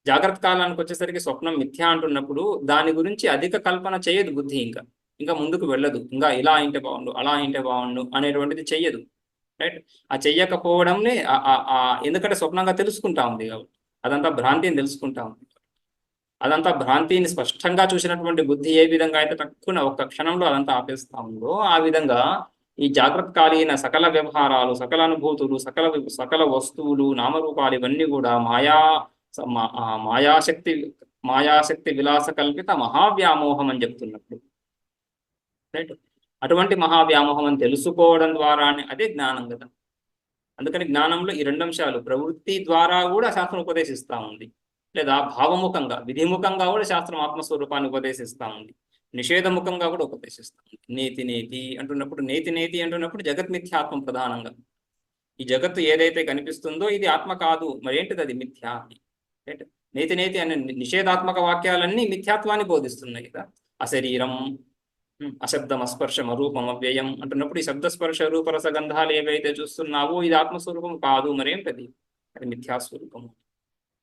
Speaker 1: జాగ్రత్త కాలానికి వచ్చేసరికి స్వప్నం మిథ్యా అంటున్నప్పుడు దాని గురించి అధిక కల్పన చేయదు బుద్ధి, ఇంకా ముందుకు వెళ్ళదు, ఇంకా ఇలా అయింటే బాగుండు, అలా అయింటే బాగుండు అనేటువంటిది చెయ్యదు. రైట్, ఆ చెయ్యకపోవడంనే ఎందుకంటే స్వప్నంగా తెలుసుకుంటా ఉంది కాబట్టి, అదంతా భ్రాంతిని తెలుసుకుంటా ఉంది, అదంతా భ్రాంతిని స్పష్టంగా చూసినటువంటి బుద్ధి ఏ విధంగా అయితే తక్కువ ఒక్క క్షణంలో అదంతా ఆపేస్తా ఉందో, ఆ విధంగా ఈ జాగ్రత్తకాలీన సకల వ్యవహారాలు, సకల అనుభూతులు, సకల వస్తువులు, నామరూపాలు, ఇవన్నీ కూడా మాయాశక్తి విలాస కల్పిత మహావ్యామోహం అని చెప్తున్నప్పుడు, రైట్, అటువంటి మహావ్యామోహం అని తెలుసుకోవడం ద్వారానే అదే జ్ఞానం కదా. అందుకని జ్ఞానంలో ఈ 2 అంశాలు, ప్రవృత్తి ద్వారా కూడా శాస్త్రం ఉపదేశిస్తూ ఉంది, లేదా భావముఖంగా విధిముఖంగా కూడా శాస్త్రం ఆత్మస్వరూపాన్ని ఉపదేశిస్తూ ఉంది, నిషేధముఖంగా కూడా ఉపదేశిస్తూ ఉంది. నేతి అంటున్నప్పుడు జగత్మిథ్యాత్మం ప్రధానంగా, ఈ జగత్తు ఏదైతే కనిపిస్తుందో ఇది ఆత్మ కాదు, మరేంటిది అది మిథ్యా అని. రైట్, నేతి అనే నిషేధాత్మక వాక్యాలన్నీ మిథ్యాత్వాన్ని బోధిస్తున్నాయి కదా. అశరీరం, అశబ్దం, అస్పర్శం, అరూపం, అవ్యయం అంటున్నప్పుడు ఈ శబ్దస్పర్శ రూపరస గంధాలు ఏవైతే చూస్తున్నావో ఇది ఆత్మస్వరూపం కాదు, మరేంటది, అది మిథ్యాస్వరూపము.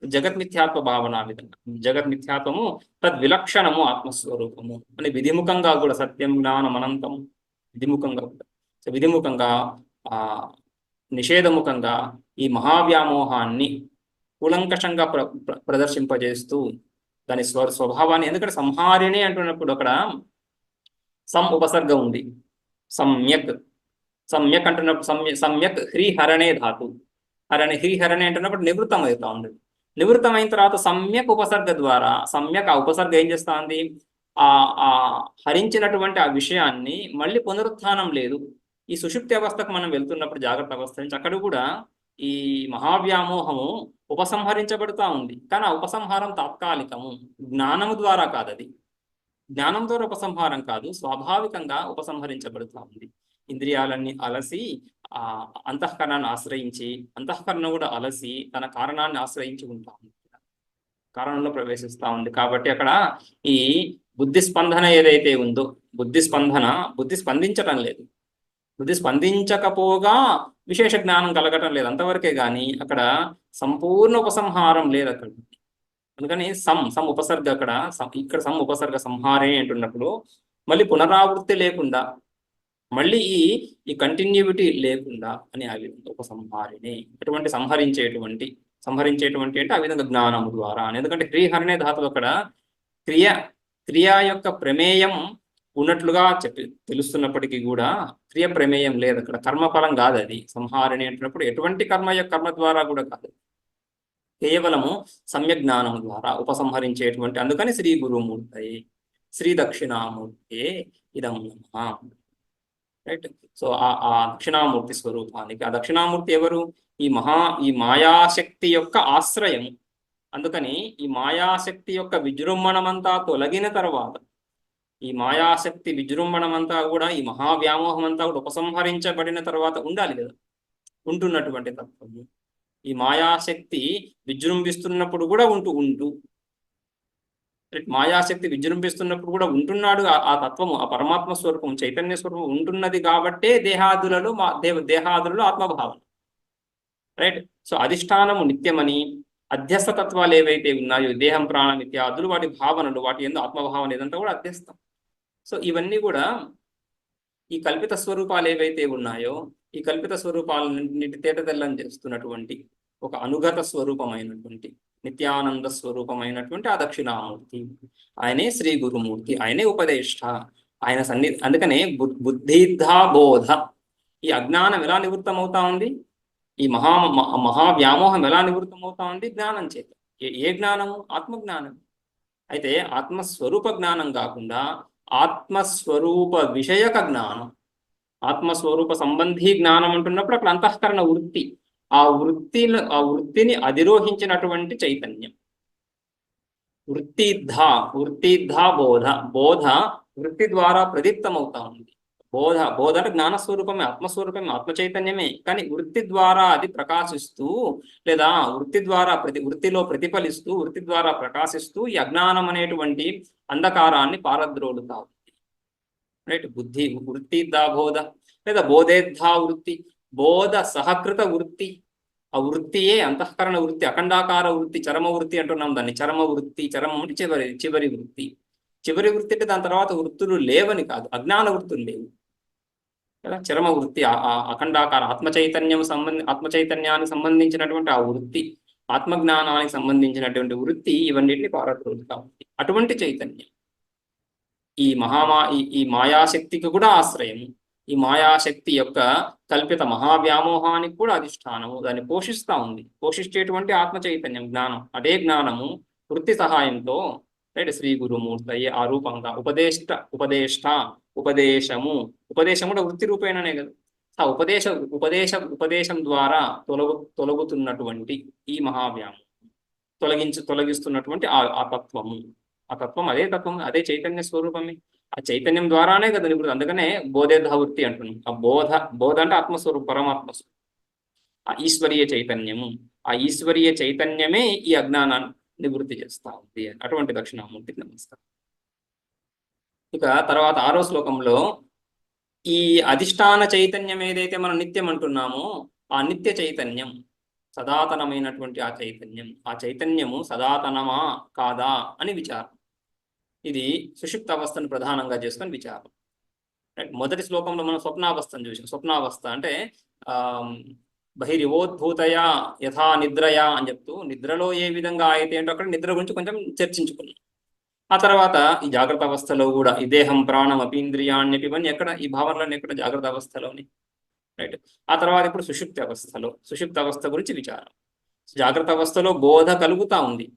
Speaker 1: జగత్మిథ్యాత్వ భావన విధంగా, జగత్మిథ్యాత్వము తద్విలక్షణము ఆత్మస్వరూపము అని విధిముఖంగా కూడా, సత్యం జ్ఞానం అనంతం విధిముఖంగా కూడా, విధిముఖంగా నిషేధముఖంగా ఈ మహావ్యామోహాన్ని కూలంకషంగా ప్రదర్శింపజేస్తూ దాని స్వభావాన్ని, ఎందుకంటే సంహారిణి అంటున్నప్పుడు అక్కడ ఉపసర్గ ఉంది, సమ్యక్ అంటున్నప్పుడు సమ్యక్ హ్రీహరణే ధాతు, హ్రీహరణే అంటున్నప్పుడు నివృత్తం అవుతా ఉంది. నివృత్తం అయిన తర్వాత సమ్యక్ ఉపసర్గ ద్వారా, ఆ ఉపసర్గ ఏం చేస్తా ఉంది, హరించినటువంటి ఆ విషయాన్ని మళ్ళీ పునరుత్థానం లేదు, ఈ సుషుప్తి అవస్థకు మనం వెళ్తున్నప్పుడు జాగ్రత్త అవస్థ నుంచి అక్కడ కూడా ఈ మహావ్యామోహము ఉపసంహరించబడుతూ ఉంది. కానీ ఆ ఉపసంహారం తాత్కాలికము, జ్ఞానము ద్వారా కాదు. అది జ్ఞానం ద్వారా ఉపసంహారం కాదు, స్వాభావికంగా ఉపసంహరించబడుతూ ఉంది. ఇంద్రియాలన్నీ అలసి ఆ అంతఃకరణాన్ని ఆశ్రయించి, అంతఃకరణ కూడా అలసి తన కారణాన్ని ఆశ్రయించి ఉంటా ఉంది, కారణంలో ప్రవేశిస్తూ ఉంది. కాబట్టి అక్కడ ఈ బుద్ధి స్పందన ఏదైతే ఉందో, బుద్ధి స్పందించటం లేదు. బుద్ధి స్పందించకపోగా విశేష జ్ఞానం కలగటం లేదు, అంతవరకే కానీ అక్కడ సంపూర్ణ ఉపసంహారం లేదు అక్కడ. అందుకని సం ఉపసర్గ అక్కడ, ఇక్కడ ఉపసర్గ సంహారే అంటున్నప్పుడు మళ్ళీ పునరావృత్తి లేకుండా, మళ్ళీ ఈ కంటిన్యూటీ లేకుండా అని ఆ విధంగా ఉపసంహారిణి, అటువంటి సంహరించేటువంటి అంటే ఆ విధంగా జ్ఞానము ద్వారా. ఎందుకంటే హ్రీహరణే ధాతువు అక్కడ క్రియ యొక్క ప్రమేయం ఉన్నట్లుగా తెలుస్తున్నప్పటికీ కూడా క్రియ ప్రమేయం లేదు అక్కడ, కర్మఫలం కాదు అది. సంహారిణి అంటున్నప్పుడు ఎటువంటి కర్మ ద్వారా కూడా కాదు, కేవలము సమ్యక్ జ్ఞానం ద్వారా ఉపసంహరించేటువంటి. అందుకని శ్రీ గురుమూర్తయే, శ్రీ దక్షిణామూర్తే ఇదం నమః. రైట్. సో ఆ దక్షిణామూర్తి స్వరూపానికి, ఆ దక్షిణామూర్తి ఎవరు? ఈ మాయాశక్తి యొక్క ఆశ్రయం. అందుకని ఈ మాయాశక్తి యొక్క విజృంభణమంతా తొలగిన తర్వాత, ఈ మాయాశక్తి విజృంభణమంతా కూడా, ఈ మహావ్యామోహం అంతా కూడా ఉపసంహరించబడిన తర్వాత ఉండాలి కదా, ఉంటున్నటువంటి తత్వము. ఈ మాయాశక్తి విజృంభిస్తున్నప్పుడు కూడా ఉంటూ మాయాశక్తి విజృంభిస్తున్నప్పుడు కూడా ఉంటున్నాడు ఆ తత్వము, ఆ పరమాత్మ స్వరూపం, చైతన్య స్వరూపం ఉంటున్నది కాబట్టే దేహాదులలో ఆత్మభావం. రైట్. సో అధిష్టానము నిత్యమని, అధ్యస్థ తత్వాలు ఏవైతే ఉన్నాయో దేహం ప్రాణం ఇత్యాదులు, వాటి భావనలు, వాటి ఎందు ఆత్మభావన ఇదంతా కూడా అధ్యస్థం. సో ఇవన్నీ కూడా ఈ కల్పిత స్వరూపాలు ఏవైతే ఉన్నాయో, ఈ కల్పిత స్వరూపాలన్నింటి తేటతెల్లం చేస్తున్నటువంటి ఒక అనుగత స్వరూపమైనటువంటి నిత్యానంద స్వరూపమైనటువంటి ఆ దక్షిణామూర్తి, ఆయనే శ్రీ గురుమూర్తి, ఆయనే ఉపదేష్ట, ఆయన అందుకనే బుద్ధిద్ధా బోధ. ఈ అజ్ఞానం ఎలా నివృత్తమవుతా ఉంది? ఈ మహావ్యామోహం ఎలా నివృత్తమవుతా ఉంది? జ్ఞానం చేత. ఏ జ్ఞానము? ఆత్మజ్ఞానం. అయితే ఆత్మస్వరూప జ్ఞానం కాకుండా ఆత్మస్వరూప విషయక జ్ఞానం, ఆత్మస్వరూప సంబంధీ జ్ఞానం అంటున్నప్పుడు అక్కడ అంతఃకరణ వృత్తి, ఆ వృత్తిని అధిరోహించినటువంటి చైతన్యం. వృత్తిద్ధ బోధ వృత్తి ద్వారా ప్రదీప్తమవుతా ఉంది. బోధ అంటే జ్ఞానస్వరూపమే, ఆత్మస్వరూపమే, ఆత్మ చైతన్యమే. కానీ వృత్తి ద్వారా అది ప్రకాశిస్తూ, లేదా వృత్తిలో ప్రతిఫలిస్తూ, వృత్తి ద్వారా ప్రకాశిస్తూ ఈ అజ్ఞానం అనేటువంటి అంధకారాన్ని పారద్రోలుతా ఉంది. రైట్. వృత్తిద్ధా బోధ, లేదా బోధేద్ధా వృత్తి, బోధ సహకృత వృత్తి. ఆ వృత్తియే అంతఃకరణ వృత్తి, అఖండాకార వృత్తి, చరమ వృత్తి అంటున్నాం దాన్ని. చరమ వృత్తి, చరమం అంటే చివరి వృత్తి. చివరి వృత్తి అంటే దాని తర్వాత వృత్తులు లేవని కాదు, అజ్ఞాన వృత్తులు లేవు కదా. చరమ వృత్తి, అఖండాకార ఆత్మచైతన్యానికి సంబంధించినటువంటి ఆ వృత్తి, ఆత్మజ్ఞానానికి సంబంధించినటువంటి వృత్తి, ఇవన్నిటిని పారద్రోలుతా ఉంది. అటువంటి చైతన్యం ఈ మాయాశక్తికి కూడా ఆశ్రయము, ఈ మాయాశక్తి యొక్క కల్పిత మహావ్యామోహానికి కూడా అధిష్టానము, దాన్ని పోషిస్తూ ఉంది. పోషించేటువంటి ఆత్మ చైతన్యం, జ్ఞానం. అదే జ్ఞానము వృత్తి సహాయంతో, రైట్, శ్రీ గురుమూర్తయ్యే ఆ రూపంగా ఉపదేశము కూడా వృత్తి రూపేణనే కదా. ఆ ఉపదేశం ద్వారా తొలగుతున్నటువంటి ఈ మహావ్యామం, తొలగిస్తున్నటువంటి ఆ తత్వము, అదే తత్వం, అదే చైతన్య స్వరూపమే. ఆ చైతన్యం ద్వారానే కదా నివృత్తి. అందుకనే బోధేద్ధ వృత్తి అంటున్నాం. ఆ బోధ అంటే ఆత్మస్వరూపం, పరమాత్మస్వరూపం, ఆ ఈశ్వరీయ చైతన్యము. ఆ ఈశ్వరీయ చైతన్యమే ఈ అజ్ఞానాన్ని నివృత్తి చేస్తా ఉంది. అటువంటి దక్షిణామూర్తికి నమస్కారం. ఇక తర్వాత 6వ శ్లోకంలో ఈ అధిష్టాన చైతన్యం ఏదైతే మనం నిత్యం అంటున్నామో, ఆ నిత్య చైతన్యం, సదాతనమైనటువంటి ఆ చైతన్యము సదాతనమా కాదా అని విచారం. ఇది సుషుప్త అవస్థను ప్రధానంగా చేసుకొని విచారం. మొదటి శ్లోకంలో మనం స్వప్నావస్థను చూసాం. స్వప్నావస్థ అంటే బహిరివోద్భూతయా యథా నిద్రయా అని చెప్తూ, నిద్రలో ఏ విధంగా అయితే అంటే అక్కడ నిద్ర గురించి కొంచెం చర్చించుకున్నాం. ఆ తర్వాత ఈ జాగ్రత్త అవస్థలో కూడా ఈ దేహం ప్రాణం అపీంద్రియాణ్యపి ఇవన్నీ ఎక్కడ, ఈ భావనలన్నీ ఎక్కడ? జాగ్రత్త అవస్థలోని. రైట్. ఆ తర్వాత ఇప్పుడు సుషుప్త అవస్థ గురించి విచారం. జాగ్రత్త అవస్థలో బోధ కలుగుతా ఉంది,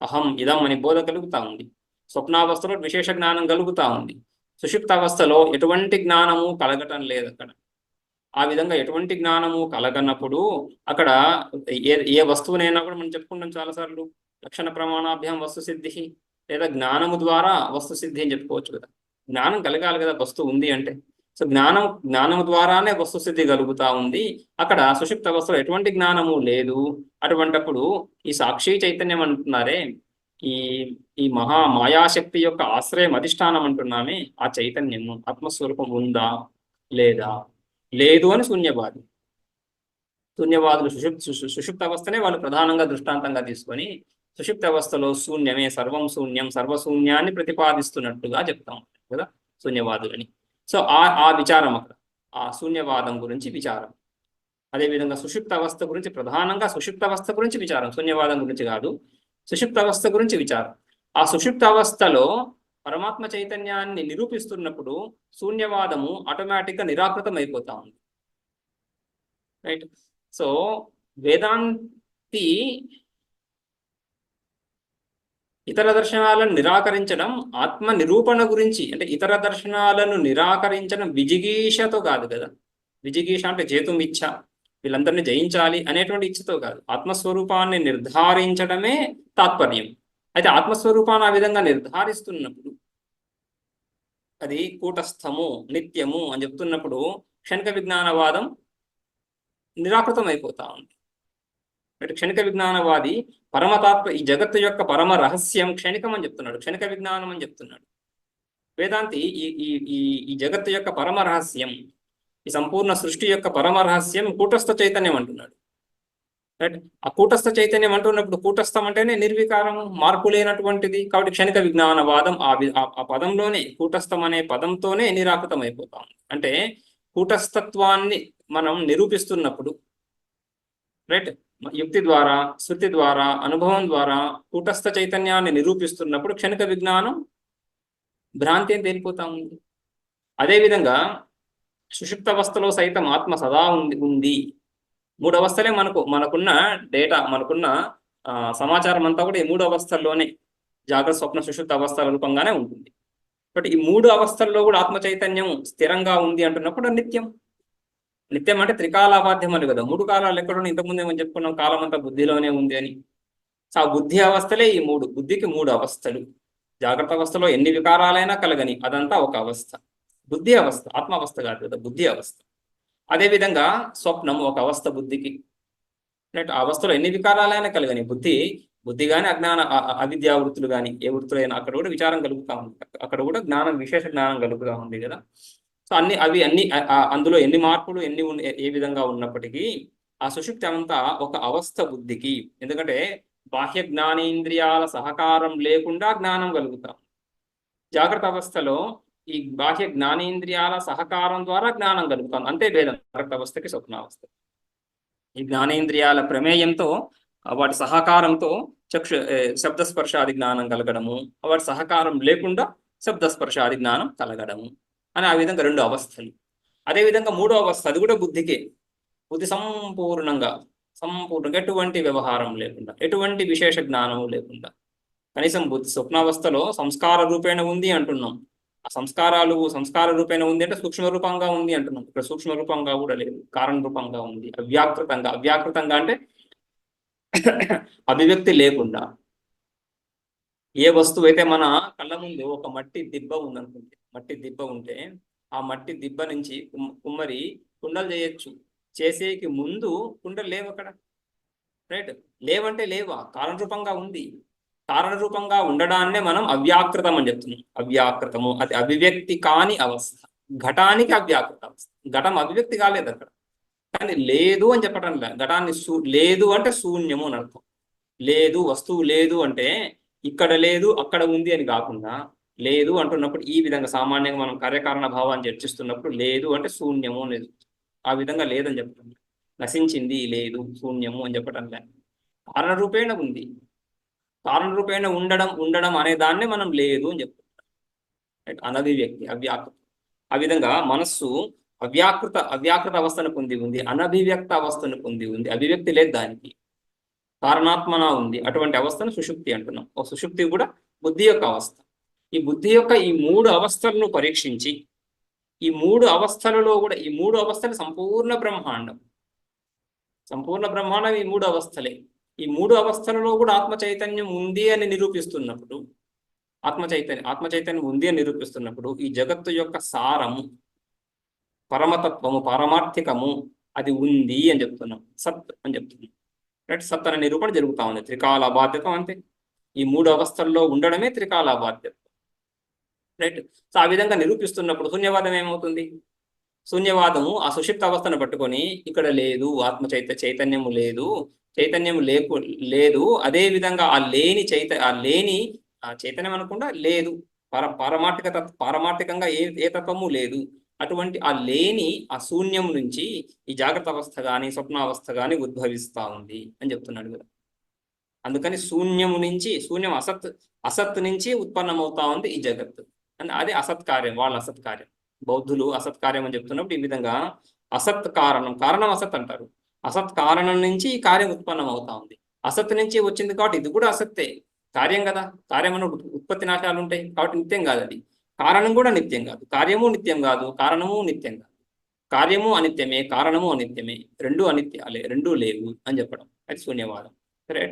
Speaker 1: అహం ఇదం అని బోధ కలుగుతా ఉంది. స్వప్నావస్థలో విశేష జ్ఞానం కలుగుతా ఉంది. సుషుప్త అవస్థలో ఎటువంటి జ్ఞానము కలగటం లేదు అక్కడ. ఆ విధంగా ఎటువంటి జ్ఞానము కలగనప్పుడు అక్కడ ఏ వస్తువునైనా కూడా మనం చెప్పుకుంటాం చాలాసార్లు, లక్షణ ప్రమాణాభ్యాం వస్తు సిద్ధి, లేదా జ్ఞానము ద్వారా వస్తు సిద్ధి అని చెప్పుకోవచ్చు కదా. జ్ఞానం కలగాలి కదా వస్తువు ఉంది అంటే. సో జ్ఞానం ద్వారానే వస్తు సిద్ధి కలుగుతా ఉంది. అక్కడ సుషుప్త అవస్థలో ఎటువంటి జ్ఞానము లేదు. అటువంటప్పుడు ఈ సాక్షి చైతన్యం అంటున్నారే, ఈ ఈ మాయాశక్తి యొక్క ఆశ్రయం అధిష్టానం అంటున్నామే, ఆ చైతన్యము ఆత్మస్వరూపం ఉందా లేదా? లేదు అని శూన్యవాదులు సుషుప్త అవస్థనే వాళ్ళు ప్రధానంగా దృష్టాంతంగా తీసుకొని సుషుప్త అవస్థలో శూన్యమే, సర్వం శూన్యం, సర్వశూన్యాన్ని ప్రతిపాదిస్తున్నట్టుగా చెప్తాం కదా శూన్యవాదులని. సో ఆ విచారం అక్కడ, ఆ శూన్యవాదం గురించి విచారం. అదేవిధంగా సుషుప్త అవస్థ గురించి, ప్రధానంగా సుషుప్త అవస్థ గురించి విచారం, శూన్యవాదం గురించి కాదు. సుషుప్త అవస్థ గురించి విచారం. ఆ సుషుప్త అవస్థలో పరమాత్మ చైతన్యాన్ని నిరూపిస్తున్నప్పుడు శూన్యవాదము ఆటోమేటిక్గా నిరాకృతం అయిపోతా ఉంది. రైట్. సో వేదాంతి ఇతర దర్శనాలను నిరాకరించడం ఆత్మ నిరూపణ గురించి, అంటే ఇతర దర్శనాలను నిరాకరించడం విజిగీషతో కాదు కదా. విజిగీష అంటే జేతుమిచ్చ, వీళ్ళందరినీ జయించాలి అనేటువంటి ఇచ్చతో కాదు, ఆత్మస్వరూపాన్ని నిర్ధారించడమే తాత్పర్యం. అయితే ఆత్మస్వరూపాన్ని ఆ విధంగా నిర్ధారిస్తున్నప్పుడు, అది కూటస్థము నిత్యము అని చెప్తున్నప్పుడు క్షణిక విజ్ఞానవాదం నిరాకృతం అయిపోతా ఉంది. అంటే క్షణిక విజ్ఞానవాది పరమతాత్మ, ఈ జగత్తు యొక్క పరమ రహస్యం క్షణికం అని చెప్తున్నాడు, క్షణిక విజ్ఞానం అని చెప్తున్నాడు. వేదాంతి ఈ ఈ ఈ ఈ జగత్తు యొక్క పరమ రహస్యం, ఈ సంపూర్ణ సృష్టి యొక్క పరమ రహస్యం కూటస్థ చైతన్యం అంటున్నాడు. రైట్. ఆ కూటస్థ చైతన్యం అంటున్నప్పుడు కూటస్థం అంటేనే నిర్వికారము, మార్పు లేనటువంటిది. కాబట్టి క్షణిక విజ్ఞానవాదం ఆ పదంలోనే, కూటస్థం అనే పదంతోనే నిరాకృతం అయిపోతాం. అంటే కూటస్థత్వాన్ని మనం నిరూపిస్తున్నప్పుడు, రైట్, యుక్తి ద్వారా, శృతి ద్వారా, అనుభవం ద్వారా కూటస్థ చైతన్యాన్ని నిరూపిస్తున్నప్పుడు క్షణిక విజ్ఞానం భ్రాంతి అని తేలిపోతా ఉంది. అదేవిధంగా సుషుప్త అవస్థలో సైతం ఆత్మ సదా ఉంది. మూడు అవస్థలే మనకున్న డేటా, మనకున్న సమాచారం అంతా కూడా ఈ మూడు అవస్థల్లోనే, జాగ్రత్త, స్వప్న, సుషుప్త అవస్థల రూపంగానే ఉంటుంది. బట్ ఈ మూడు అవస్థల్లో కూడా ఆత్మ చైతన్యం స్థిరంగా ఉంది అంటున్నప్పుడు నిత్యం. నిత్యం అంటే త్రికాలాబాధ్యమని కదా. మూడు కాలాలు ఎక్కడున్నా, ఇంతకుముందు ఏమని చెప్పుకున్నాం, కాలం అంతా బుద్ధిలోనే ఉంది అని. సో ఆ బుద్ధి అవస్థలే ఈ మూడు. బుద్ధికి మూడు అవస్థలు. జాగ్రత్త అవస్థలో ఎన్ని వికారాలైనా కలగని, అదంతా ఒక అవస్థ, బుద్ధి అవస్థ, ఆత్మ అవస్థ కాదు కదా, బుద్ధి అవస్థ. అదేవిధంగా స్వప్నం ఒక అవస్థ బుద్ధికి. రైట్. ఆ అవస్థలో ఎన్ని వికారాలైనా కలగని, బుద్ధి కానీ అజ్ఞాన అవిద్యా వృత్తులు కానీ ఏ వృత్తులైనా అక్కడ కూడా విచారం కలుగుతా ఉంది, అక్కడ కూడా జ్ఞానం, విశేష జ్ఞానం కలుగుతూ ఉంది కదా. సో అన్ని అందులో ఎన్ని మార్పులు ఏ విధంగా ఉన్నప్పటికీ ఆ సుషుప్తి అంతా ఒక అవస్థ బుద్ధికి. ఎందుకంటే బాహ్య జ్ఞానేంద్రియాల సహకారం లేకుండా జ్ఞానం కలుగుతాం. జాగ్రత్త అవస్థలో ఈ బాహ్య జ్ఞానేంద్రియాల సహకారం ద్వారా జ్ఞానం కలుగుతాం. అంతే భేదం జాగ్రత్త అవస్థకి స్వప్నావస్థ. ఈ జ్ఞానేంద్రియాల ప్రమేయంతో, వాటి సహకారంతో శబ్దస్పర్శాది జ్ఞానం కలగడము, వాటి సహకారం లేకుండా శబ్దస్పర్శాది జ్ఞానం కలగడము అని ఆ విధంగా రెండు అవస్థలు. అదేవిధంగా మూడో అవస్థ, అది కూడా బుద్ధికే. బుద్ధి సంపూర్ణంగా ఎటువంటి వ్యవహారం లేకుండా, ఎటువంటి విశేష జ్ఞానము లేకుండా, కనీసం బుద్ధి స్వప్నావస్థలో సంస్కార రూపేణ ఉంది అంటున్నాం. ఆ సంస్కార రూపేణ ఉంది అంటే సూక్ష్మ రూపంగా ఉంది అంటున్నాం. ఇక్కడ సూక్ష్మ రూపంగా కూడా లేదు, కారణ రూపంగా ఉంది. అవ్యాకృతంగా అంటే అభివ్యక్తి లేకుండా. ఏ వస్తువు అయితే మన కళ్ళ ముందు ఒక మట్టి దిబ్బ ఉందనుకుంటే, మట్టి దిబ్బ ఉంటే ఆ మట్టి దిబ్బ నుంచి కుమ్మరి కుండలు చేయొచ్చు. చేసేకి ముందు కుండలు లేవు అక్కడ. రైట్. లేవంటే లేవా, కారణ రూపంగా ఉంది. కారణ రూపంగా ఉండడాన్నే మనం అవ్యాకృతం అని చెప్తున్నాం. అవ్యాకృతము అది అభివ్యక్తి కాని అవస్థ. ఘటానికి అవ్యాకృత అవస్థ. ఘటం అభివ్యక్తి కాలేదు అక్కడ, కానీ లేదు అని చెప్పడం లేదు. ఘటాన్ని లేదు అంటే శూన్యము అని అర్థం. లేదు, వస్తువు లేదు అంటే ఇక్కడ లేదు అక్కడ ఉంది అని కాకుండా, లేదు అంటున్నప్పుడు ఈ విధంగా సామాన్యంగా మనం కార్యకారణ భావాన్ని చర్చిస్తున్నప్పుడు లేదు అంటే శూన్యము అనేది, ఆ విధంగా లేదని చెప్పటం, నశించింది లేదు, శూన్యము అని చెప్పటం లేదు. కారణ రూపేణ ఉంది. కారణ రూపేణ ఉండడం అనే దాన్నే మనం లేదు అని చెప్తుంటాం. రైట్. అనభివ్యక్తి, అవ్యాకృత. ఆ విధంగా మనస్సు అవ్యాకృత అవస్థను పొంది ఉంది, అనభివ్యక్త అవస్థను పొంది ఉంది. అభివ్యక్తి లేదు దానికి, కారణాత్మన ఉంది. అటువంటి అవస్థను సుషుప్తి అంటున్నాం. ఒక సుషుప్తి కూడా బుద్ధి యొక్క అవస్థ. ఈ బుద్ధి యొక్క ఈ మూడు అవస్థలను పరీక్షించి ఈ మూడు అవస్థలలో కూడా, ఈ మూడు అవస్థలు సంపూర్ణ బ్రహ్మాండం. సంపూర్ణ బ్రహ్మాండం ఈ మూడు అవస్థలే. ఈ మూడు అవస్థలలో కూడా ఆత్మ చైతన్యం ఉంది అని నిరూపిస్తున్నప్పుడు, ఆత్మ చైతన్యం ఉంది అని నిరూపిస్తున్నప్పుడు ఈ జగత్తు యొక్క సారము, పరమతత్వము, పారమార్థికము అది ఉంది అని చెప్తున్నాం. సత్ అని చెప్తున్నాం. రైట్? సత్ అనే నిరూపణ జరుగుతూ ఉంది. త్రికాల బాధ్యతం అంతే. ఈ మూడు అవస్థల్లో ఉండడమే త్రికాల బాధ్యత. రైట్? సో ఆ విధంగా నిరూపిస్తున్నప్పుడు శూన్యవాదం ఏమవుతుంది? శూన్యవాదము ఆ సుషిప్త అవస్థను పట్టుకొని ఇక్కడ లేదు, ఆత్మ చైతన్యము లేదు, చైతన్యము లేదు, అదే విధంగా ఆ లేని చైతన్యం అనకుండా లేదు, పారమార్థికంగా ఏ తత్వము లేదు. అటువంటి ఆ లేని ఆ శూన్యం నుంచి ఈ జాగ్రత్త అవస్థ కానీ స్వప్నావస్థ కానీ ఉద్భవిస్తూ ఉంది అని చెప్తున్నాడు కదా. అందుకని శూన్యం అసత్ నుంచి ఉత్పన్నమవుతా ఉంది ఈ జగత్తు. అదే అసత్కార్యం, వాళ్ళ అసత్కార్యం. బౌద్ధులు అసత్కార్యం అని చెప్తున్నప్పుడు ఈ విధంగా అసత్ కారణం అసత్ అంటారు. అసత్ కారణం నుంచి ఈ కార్యం ఉత్పన్నం అవుతా ఉంది. అసత్ నుంచి వచ్చింది కాబట్టి ఇది కూడా అసత్తే, కార్యం కదా. కార్యం అన్న ఉత్పత్తి నాశాలు ఉంటాయి కాబట్టి నిత్యం కాదు అది. కారణం కూడా నిత్యం కాదు, కార్యము నిత్యం కాదు, కారణము నిత్యం కాదు. కార్యము అనిత్యమే, కారణము అనిత్యమే, రెండూ అనిత్యాలే, రెండూ లేవు అని చెప్పడం అది శూన్యవాదం.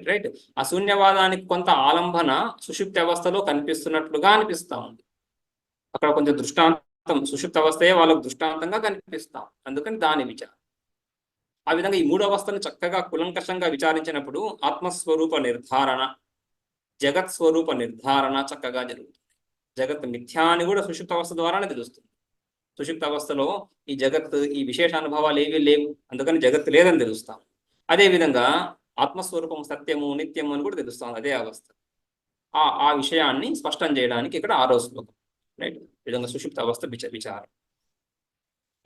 Speaker 1: రైట్? ఆ శూన్యవాదానికి కొంత ఆలంబన సుషుప్తి అవస్థలో కనిపిస్తున్నట్లుగా అనిపిస్తా ఉంది. అక్కడ కొంచెం దృష్టాంతం, సుషుప్త అవస్థయే వాళ్ళకు దృష్టాంతంగా కనిపిస్తాం. అందుకని దాని విచారం. ఆ విధంగా ఈ మూడు అవస్థను చక్కగా కులంకషంగా విచారించినప్పుడు ఆత్మస్వరూప నిర్ధారణ, జగత్ స్వరూప నిర్ధారణ చక్కగా జరుగుతుంది. జగత్ మిథ్యా అని కూడా సుషుప్త అవస్థ ద్వారానే తెలుస్తుంది. సుషుప్త అవస్థలో ఈ జగత్తు, ఈ విశేష అనుభవాలు ఏవి లేవు, అందుకని జగత్తు లేదని తెలుస్తాం. అదేవిధంగా ఆత్మస్వరూపం సత్యము నిత్యము అని కూడా తెలుస్తాం అదే అవస్థ. ఆ విషయాన్ని స్పష్టం చేయడానికి ఇక్కడ 6వ శ్లోకం. రైట్? విధంగా సుషుప్త అవస్థ విచారం.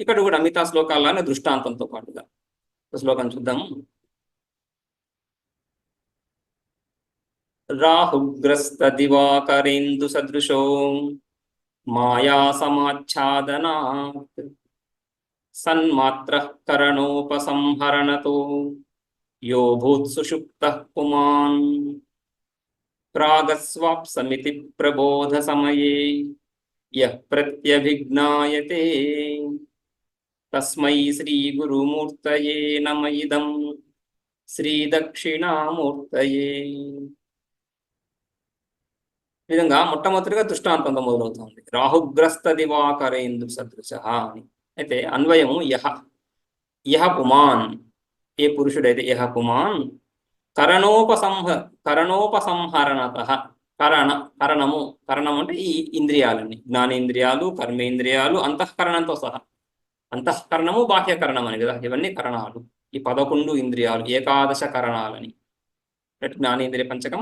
Speaker 1: ఇక్కడ కూడా మిగతా శ్లోకాల్లోనే దృష్టాంతంతో పాటుగా శ్లోకం చూద్దాము. రాహుగ్రస్త దివాకరేందు సదృశో మాయా సమాచ్ఛాదనాత్ సన్మాత్ర కరణోపసంహరణతో యో భూత్సుషుప్తః పుమాన్ ప్రాగస్వాప్సమితి ప్రబోధ సమయే యః ప్రత్యభిజ్ఞాయతే తస్మై శ్రీ గురుమూర్తయే నమ ఇదం శ్రీ దక్షిణామూర్తయే. విధంగా మొట్టమొదటిగా దృష్టాంతంతో మొదలవుతుంది. రాహుగ్రస్త దివాకరేందు సదృశ అని. అయితే అన్వయము యహ పుమాన్, ఏ పురుషుడైతే యహ పుమాన్ కరణోపసంహరణత, కరణము అంటే ఈ ఇంద్రియాలన్నీ, జ్ఞానేంద్రియాలు, కర్మేంద్రియాలు, అంతఃకరణంతో సహా. అంతఃకరణము బాహ్యకరణం అని కదా, ఇవన్నీ కరణాలు. ఈ 11 ఇంద్రియాలు, ఏకాదశ కరణాలని. జ్ఞానేంద్రియ పంచకం,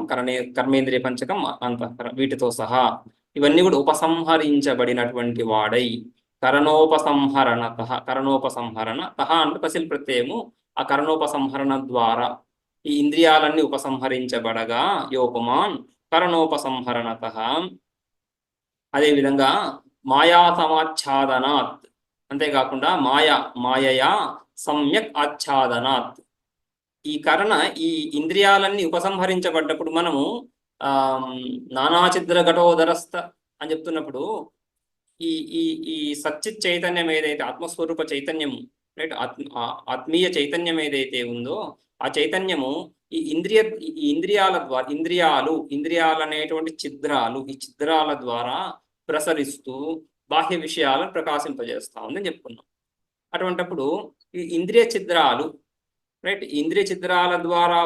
Speaker 1: కర్మేంద్రియ పంచకం, అంతఃకరణ, వీటితో సహా ఇవన్నీ కూడా ఉపసంహరించబడినటువంటి వాడై కరణోపసంహరణ అంటే తసిల్ ప్రత్యయము. ఆ కరణోపసంహరణ ద్వారా ఈ ఇంద్రియాలన్నీ ఉపసంహరించబడగా యోపమాన్ కరణోపసంహరణత. అదేవిధంగా మాయా సమాచ్ఛాదనాత్, అంతేకాకుండా మాయయా సమ్యక్ ఆచ్ఛాదనాత్. ఈ ఇంద్రియాలన్నీ ఉపసంహరించబడ్డప్పుడు మనము నానాచిద్ర ఘటోదరస్థ అని చెప్తున్నప్పుడు ఈ ఈ ఈ సచ్చిత్ చైతన్యం ఏదైతే ఆత్మస్వరూప చైతన్యము, రైట్, ఆత్మీయ చైతన్యం ఏదైతే ఉందో ఆ చైతన్యము ఈ ఇంద్రియాల ద్వారా, ఇంద్రియాలు అనేటువంటి ఛిద్రాలు, ఈ ఛిద్రాల ద్వారా ప్రసరిస్తూ బాహ్య విషయాలను ప్రకాశింపజేస్తా ఉందని చెప్పుకున్నాం. అటువంటప్పుడు ఈ ఇంద్రియ ఛిద్రాలు, రైట్, ఇంద్రియ ఛిద్రాల ద్వారా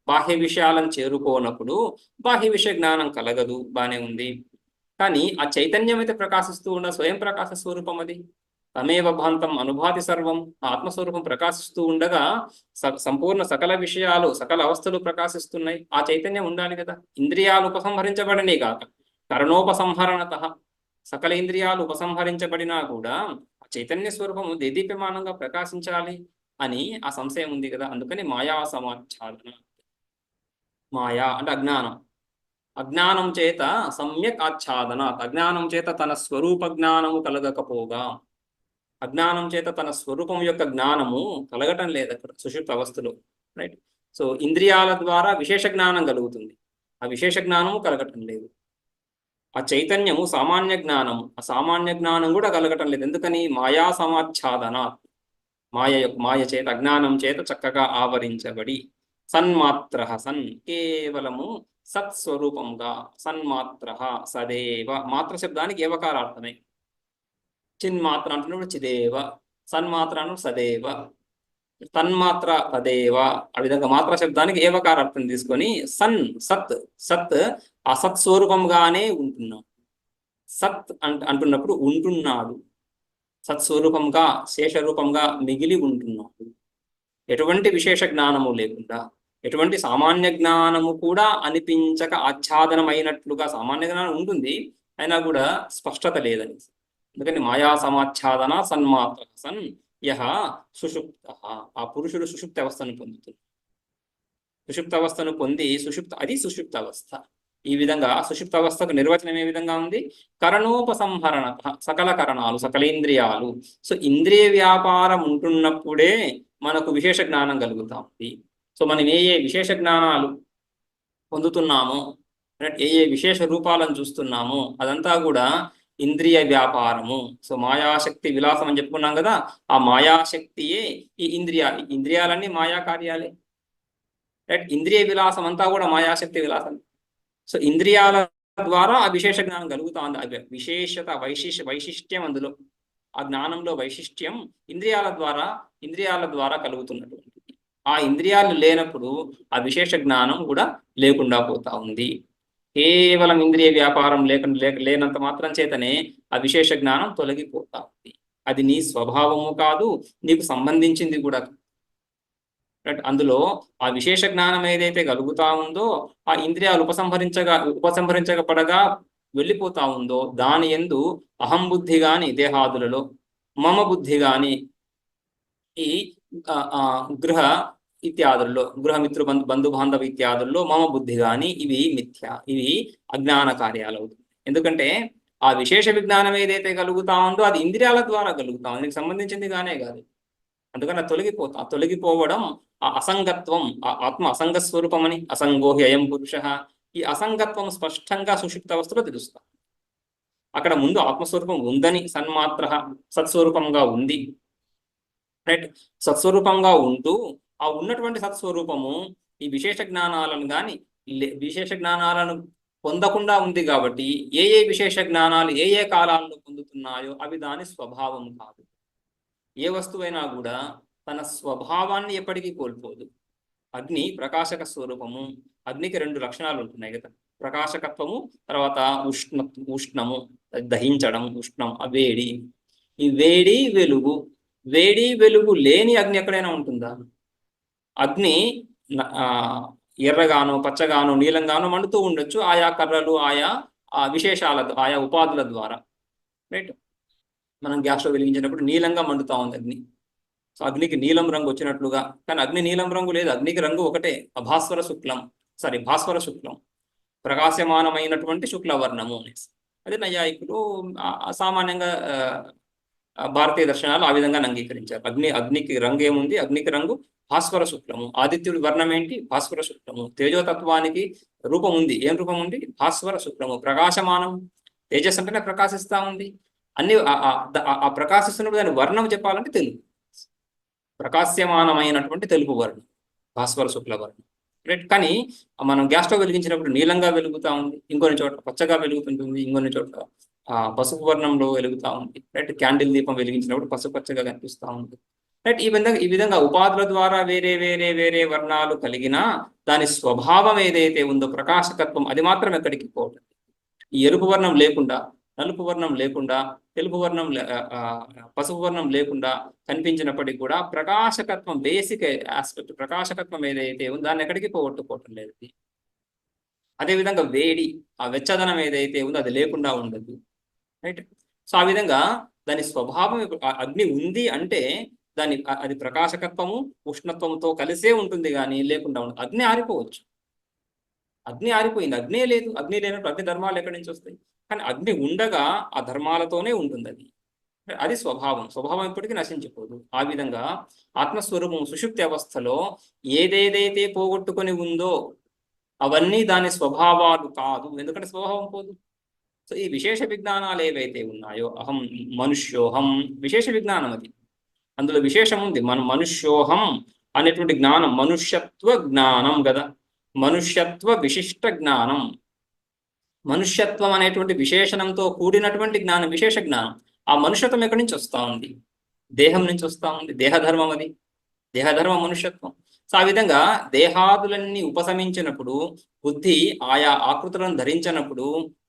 Speaker 1: బాహ్య విషయాలను చేరుకోనప్పుడు బాహ్య విషయ జ్ఞానం కలగదు, బానే ఉంది. కానీ ఆ చైతన్యం అయితే ప్రకాశిస్తూ ఉన్న స్వయం ప్రకాశ స్వరూపం అది. తమేవ భాంతం అనుభాతి సర్వం. ఆ ఆత్మస్వరూపం ప్రకాశిస్తూ ఉండగా సంపూర్ణ సకల విషయాలు, సకల అవస్థలు ప్రకాశిస్తున్నాయి. ఆ చైతన్యం ఉండాలి కదా. ఇంద్రియాలు ఉపసంహరించబడనే కాక కరణోపసంహరణత, సకల ఇంద్రియాలు ఉపసంహరించబడినా కూడా ఆ చైతన్య స్వరూపము దేదీప్యమానంగా ప్రకాశించాలి అని ఆ సంశయం ఉంది కదా. అందుకని మాయా సమాచ్ఛాదన. మాయా అంటే అజ్ఞానం. అజ్ఞానం చేత సమ్యక్ ఆచ్ఛాదన, అజ్ఞానం చేత తన స్వరూప జ్ఞానము కలగకపోగా, అజ్ఞానం చేత తన స్వరూపం యొక్క జ్ఞానము కలగటం లేదు అక్కడ సుషుప్త అవస్థలో. రైట్? సో ఇంద్రియాల ద్వారా విశేష జ్ఞానం కలుగుతుంది, ఆ విశేష జ్ఞానము కలగటం లేదు. ఆ చైతన్యము సామాన్య జ్ఞానము, ఆ సామాన్య జ్ఞానం కూడా కలగటం లేదు. ఎందుకని? మాయా సమాచ్ఛాదన, మాయ చేత, అజ్ఞానం చేత చక్కగా ఆవరించబడి సన్మాత్ర, సన్ కేవలము సత్స్వరూపంగా, సన్మాత్ర సదేవ, మాత్ర శబ్దానికి ఏవకారార్థమే. చిన్మాత్ర అంటున్నప్పుడు చిదేవ, సన్మాత్ర అన్నప్పుడు సదేవ, తన్మాత్ర తదేవ. ఆ విధంగా మాత్ర శబ్దానికి ఏవకార అర్థం తీసుకొని సన్, సత్, సత్ ఆ సత్స్వరూపంగానే ఉంటున్నాడు. సత్ అంటున్నప్పుడు ఉంటున్నాడు, సత్స్వరూపంగా శేషరూపంగా మిగిలి ఉంటున్నాడు. ఎటువంటి విశేష జ్ఞానము లేకుండా, ఎటువంటి సామాన్య జ్ఞానము కూడా అనిపించక ఆచ్ఛాదనమైనట్లుగా, సామాన్య జ్ఞానం ఉంటుంది అయినా కూడా స్పష్టత లేదని. అందుకని మాయా సమాచ్ఛాదన సన్మాత్ర సన్ యహ సుషుప్త, ఆ పురుషుడు సుషుప్త అవస్థను పొందుతుంది. సుషుప్త అవస్థను పొంది అది సుషుప్త అవస్థ. ఈ విధంగా సుషుప్త అవస్థకు నిర్వచనం ఏ విధంగా ఉంది? కరణోపసంహరణ, సకల కరణాలు, సకలేంద్రియాలు. సో ఇంద్రియ వ్యాపారం ఉంటున్నప్పుడే మనకు విశేష జ్ఞానం కలుగుతా ఉంది. సో మనం ఏ విశేష జ్ఞానాలు పొందుతున్నామో, ఏ విశేష రూపాలను చూస్తున్నామో అదంతా కూడా ఇంద్రియ వ్యాపారము. సో మాయాశక్తి విలాసం అని చెప్పుకున్నాం కదా, ఆ మాయాశక్తియే ఈ ఇంద్రియాలన్నీ మాయా కార్యాలే. రైట్? ఇంద్రియ విలాసం అంతా కూడా మాయాశక్తి విలాసం. సో ఇంద్రియాల ద్వారా ఆ విశేష జ్ఞానం కలుగుతా ఉంది. విశేషత, వైశిష్ట్యం అందులో, ఆ జ్ఞానంలో వైశిష్ట్యం ఇంద్రియాల ద్వారా కలుగుతున్నటువంటిది. ఆ ఇంద్రియాలు లేనప్పుడు ఆ విశేష జ్ఞానం కూడా లేకుండా పోతా ఉంది. కేవలం ఇంద్రియ వ్యాపారం లేనంత మాత్రం చేతనే ఆ విశేష జ్ఞానం తొలగిపోతా ఉంది. అది నీ స్వభావము కాదు, నీకు సంబంధించింది కూడా. అందులో ఆ విశేష జ్ఞానం ఏదైతే కలుగుతా ఉందో, ఆ ఇంద్రియాలు ఉపసంహరించగపడగా వెళ్ళిపోతా ఉందో, దాని యందు అహం బుద్ధి గాని దేహాదులలో, మమ బుద్ధి గాని ఈ గృహ ఇత్యాదుల్లో, గృహమిత్రు బంధు బాంధవ ఇత్యాదుల్లో మమ బుద్ధి గాని ఇవి మిథ్య, ఇవి అజ్ఞాన కార్యాలు అవుతుంది. ఎందుకంటే ఆ విశేష విజ్ఞానం ఏదైతే కలుగుతా ఉందో అది ఇంద్రియాల ద్వారా కలుగుతా ఉంది, నీకు సంబంధించింది గానే కాదు. అందుకని తొలగిపోవడం, ఆ అసంగత్వం, ఆ ఆత్మ అసంగ స్వరూపమని, అసంగోహి అయం పురుష, ఈ అసంగత్వం స్పష్టంగా సుషుప్త అవస్థలో తెలుస్తాం. అక్కడ ముందు ఆత్మస్వరూపం ఉందని, సన్మాత్ర సత్స్వరూపంగా ఉంది. రైట్? సత్స్వరూపంగా ఉంటూ ఆ ఉన్నటువంటి సత్స్వరూపము ఈ విశేష జ్ఞానాలను పొందకుండా ఉంది కాబట్టి ఏ విశేష జ్ఞానాలు ఏ కాలాల్లో పొందుతున్నాయో అవి దాని స్వభావం కాదు. ఏ వస్తువైనా కూడా తన స్వభావాన్ని ఎప్పటికీ కోల్పోదు. అగ్ని ప్రకాశక స్వరూపము. అగ్నికి 2 లక్షణాలు ఉంటున్నాయి కదా, ప్రకాశకత్వము, తర్వాత ఉష్ణము, దహించడం, ఉష్ణం, వేడి. ఈ వేడి వెలుగు లేని అగ్ని ఎక్కడైనా ఉంటుందా? అగ్ని ఎర్రగానో, పచ్చగానో, నీలంగానో మండుతూ ఉండొచ్చు, ఆయా కర్రలు, ఆయా ఆయా ఉపాధుల ద్వారా. రైట్? మనం గ్యాస్ స్టవ్ వెలిగించినప్పుడు నీలంగా మండుతా ఉంది అగ్ని. సో అగ్నికి నీలం రంగు వచ్చినట్లుగా, కానీ అగ్ని నీలం రంగు లేదు, అగ్నికి రంగు ఒకటే, భాస్వర శుక్లం, ప్రకాశమానమైనటువంటి శుక్లవర్ణము అనేసి. అదే నైయాయికులు సామాన్యంగా భారతీయ దర్శనాలు ఆ విధంగా అంగీకరించారు. అగ్నికి రంగు ఏముంది? అగ్నికి రంగు భాస్వర శుక్లము. ఆదిత్యుడి వర్ణం ఏంటి? భాస్వర శుక్లము. తేజోతత్వానికి రూపం ఉంది. ఏం రూపం ఉంది? భాస్వర శుక్లము. ప్రకాశమానం, తేజస్ అంటేనే ప్రకాశిస్తా ఉంది. అన్ని ఆ ప్రకాశిస్తున్నప్పుడు దాని వర్ణం చెప్పాలంటే తెలుగు, ప్రకాశ్యమానమైనటువంటి తెలుపు వర్ణం, భాస్వర శుక్ల వర్ణం. రైట్? కానీ మనం గ్యాస్ స్టవ్ వెలిగించినప్పుడు నీలంగా వెలుగుతా ఉంది, ఇంకొన్ని చోట్ల పచ్చగా వెలుగుతుంటుంది, ఇంకొన్ని చోట్ల పసుపు వర్ణంలో వెలుగుతా ఉంది. రైట్? క్యాండిల్ దీపం వెలిగించినప్పుడు పసుపచ్చగా కనిపిస్తూ ఉంది. రైట్? ఈ విధంగా ఉపాధుల ద్వారా వేరే వర్ణాలు కలిగినా దాని స్వభావం ఏదైతే ఉందో ప్రకాశకత్వం, అది మాత్రం ఎక్కడికి పోవట్లేదు. ఈ ఎరుపు వర్ణం లేకుండా, నలుపు వర్ణం లేకుండా, తెలుపు వర్ణం, పసుపు వర్ణం లేకుండా కనిపించినప్పటికీ కూడా ప్రకాశకత్వం, బేసిక్ ఆస్పెక్ట్ ప్రకాశకత్వం ఏదైతే ఉందో దాన్ని ఎక్కడికి పోగొట్టుకోవటం లేదు. అదేవిధంగా వేడి, ఆ వెచ్చదనం ఏదైతే ఉందో అది లేకుండా ఉండదు. రైట్? సో ఆ విధంగా దాని స్వభావం, అగ్ని ఉంది అంటే అది ప్రకాశకత్వము, ఉష్ణత్వంతో కలిసే ఉంటుంది కానీ లేకుండా ఉండదు. అగ్ని ఆరిపోవచ్చు, అగ్ని ఆరిపోయింది, అగ్నే లేదు, అగ్ని లేనప్పుడు అగ్ని ధర్మాలు ఎక్కడి నుంచి వస్తాయి? కానీ అగ్ని ఉండగా ఆ ధర్మాలతోనే ఉంటుంది. అది స్వభావం ఎప్పటికీ నశించిపోదు. ఆ విధంగా ఆత్మస్వరూపం సుషుప్తి అవస్థలో ఏదేదైతే పోగొట్టుకొని ఉందో అవన్నీ దాని స్వభావాలు కాదు. ఎందుకంటే స్వభావం పోదు. సో ఈ విశేష విజ్ఞానాలు ఏవైతే ఉన్నాయో, అహం మనుష్యోహం విశేష విజ్ఞానం అది, అందులో విశేషం ఉంది. మనుష్యోహం అనేటువంటి జ్ఞానం మనుష్యత్వ జ్ఞానం కదా, మనుష్యత్వ విశిష్ట జ్ఞానం. మనుష్యత్వం అనేటువంటి విశేషణంతో కూడినటువంటి జ్ఞానం విశేష జ్ఞానం. ఆ మనుష్యత్వం ఎక్కడి నుంచి వస్తూ ఉంది? దేహం నుంచి వస్తూ ఉంది. దేహధర్మం అది, దేహధర్మ మనుష్యత్వం. సో ఆ విధంగా దేహాదులన్నీ ఉపశమించినప్పుడు, బుద్ధి ఆయా ఆకృతులను ధరించినప్పుడు,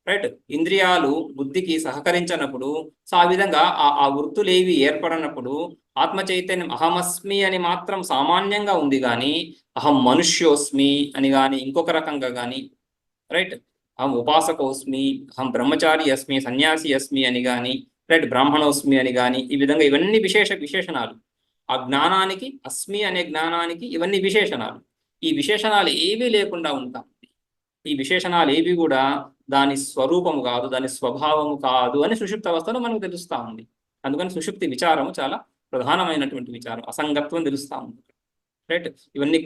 Speaker 1: రైట్, ఇంద్రియాలు బుద్ధికి సహకరించినప్పుడు, సో ఆ విధంగా ఆ వృత్తులేవి ఏర్పడినప్పుడు ఆత్మ చైతన్యం అహమస్మి అని మాత్రం సామాన్యంగా ఉంది కానీ అహం మనుష్యోస్మి అని కానీ ఇంకొక రకంగా కానీ, రైట్, అహం ఉపాసకోస్మి, అహం బ్రహ్మచారి అస్మి, సన్యాసి అస్మి అని కానీ, రైట్, బ్రాహ్మణోస్మి అని కానీ, ఈ విధంగా ఇవన్నీ విశేషణాలు. ఆ జ్ఞానానికి, అస్మి అనే జ్ఞానానికి ఇవన్నీ విశేషణాలు. ఈ విశేషణాలు ఏవీ లేకుండా ఉంటాం. ఈ విశేషణాలు ఏవి కూడా దాని స్వరూపము కాదు, దాని స్వభావము కాదు అని సుషుప్త అవస్థలో మనకు తెలుస్తూ ఉంది. అందుకని సుషుప్తి విచారము చాలా ప్రధానమైనటువంటి విచారం. అసంగత్వం తెలుస్తూ ఉంది, రైట్. ఇవన్నీ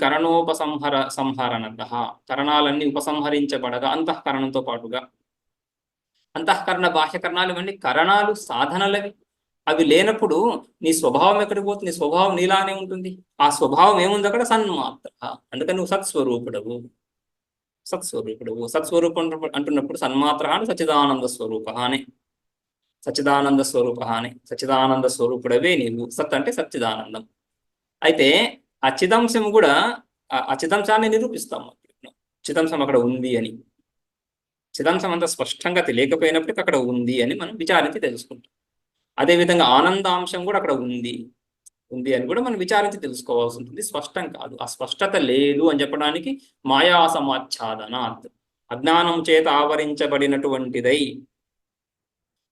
Speaker 1: సంహరణత, కరణాలన్నీ ఉపసంహరించబడగా అంతఃకరణంతో పాటుగా, అంతఃకరణ బాహ్యకరణాలు ఇవన్నీ కరణాలు, సాధనలవి. అవి లేనప్పుడు నీ స్వభావం ఎక్కడికి పోతుంది? నీ స్వభావం నీలానే ఉంటుంది. ఆ స్వభావం ఏముంది అక్కడ? సన్మాత్ర. అందుకని నువ్వు సత్స్వరూపుడవు. సత్స్వరూపం అంటున్నప్పుడు సన్మాత్ర అని సచ్చిదానంద స్వరూప అని, సచ్చిదానంద స్వరూప అని, సచ్చిదానంద స్వరూపుడవే నీవు. సత్ అంటే సచ్చిదానందం. అయితే ఆ చిదంశం కూడా, ఆ చిదంశాన్ని నిరూపిస్తాం. చిదంశం అక్కడ ఉంది అని, చిదంశం అంత స్పష్టంగా తెలియకపోయినప్పటికీ అక్కడ ఉంది అని మనం విచారించి తెలుసుకుంటాం. అదేవిధంగా ఆనందాంశం కూడా అక్కడ ఉంది అని కూడా మనం విచారించి తెలుసుకోవాల్సి ఉంటుంది. స్పష్టం కాదు, ఆ స్పష్టత లేదు అని చెప్పడానికి మాయా సమాచ్ఛాదనాత్, అజ్ఞానం చేత ఆవరించబడినటువంటిదై,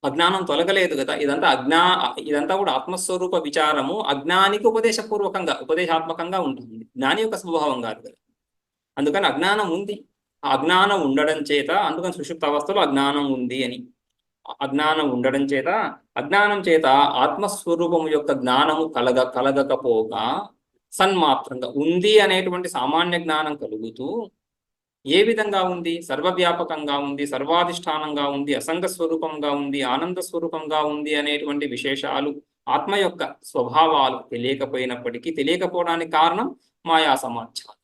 Speaker 1: అజ్ఞానం తొలగలేదు కదా. ఇదంతా కూడా ఆత్మస్వరూప విచారము అజ్ఞానికి ఉపదేశాత్మకంగా ఉంటుంది, జ్ఞాని యొక్క స్వభావం కాదు కదా. అందుకని అజ్ఞానం ఉంది. ఆ అజ్ఞానం ఉండడం చేత, అందుకని సుషుప్త అవస్థలో అజ్ఞానం ఉంది అని, అజ్ఞానం ఉండడం చేత, అజ్ఞానం చేత ఆత్మస్వరూపము యొక్క జ్ఞానము కలగకపోగా సన్మాత్రంగా ఉంది అనేటువంటి సామాన్య జ్ఞానం కలుగుతూ, ఏ విధంగా ఉంది? సర్వవ్యాపకంగా ఉంది, సర్వాధిష్టానంగా ఉంది, అసంగ స్వరూపంగా ఉంది, ఆనంద స్వరూపంగా ఉంది అనేటువంటి విశేషాలు, ఆత్మ యొక్క స్వభావాలు తెలియకపోయినప్పటికీ, తెలియకపోవడానికి కారణం మాయా సమాచారం.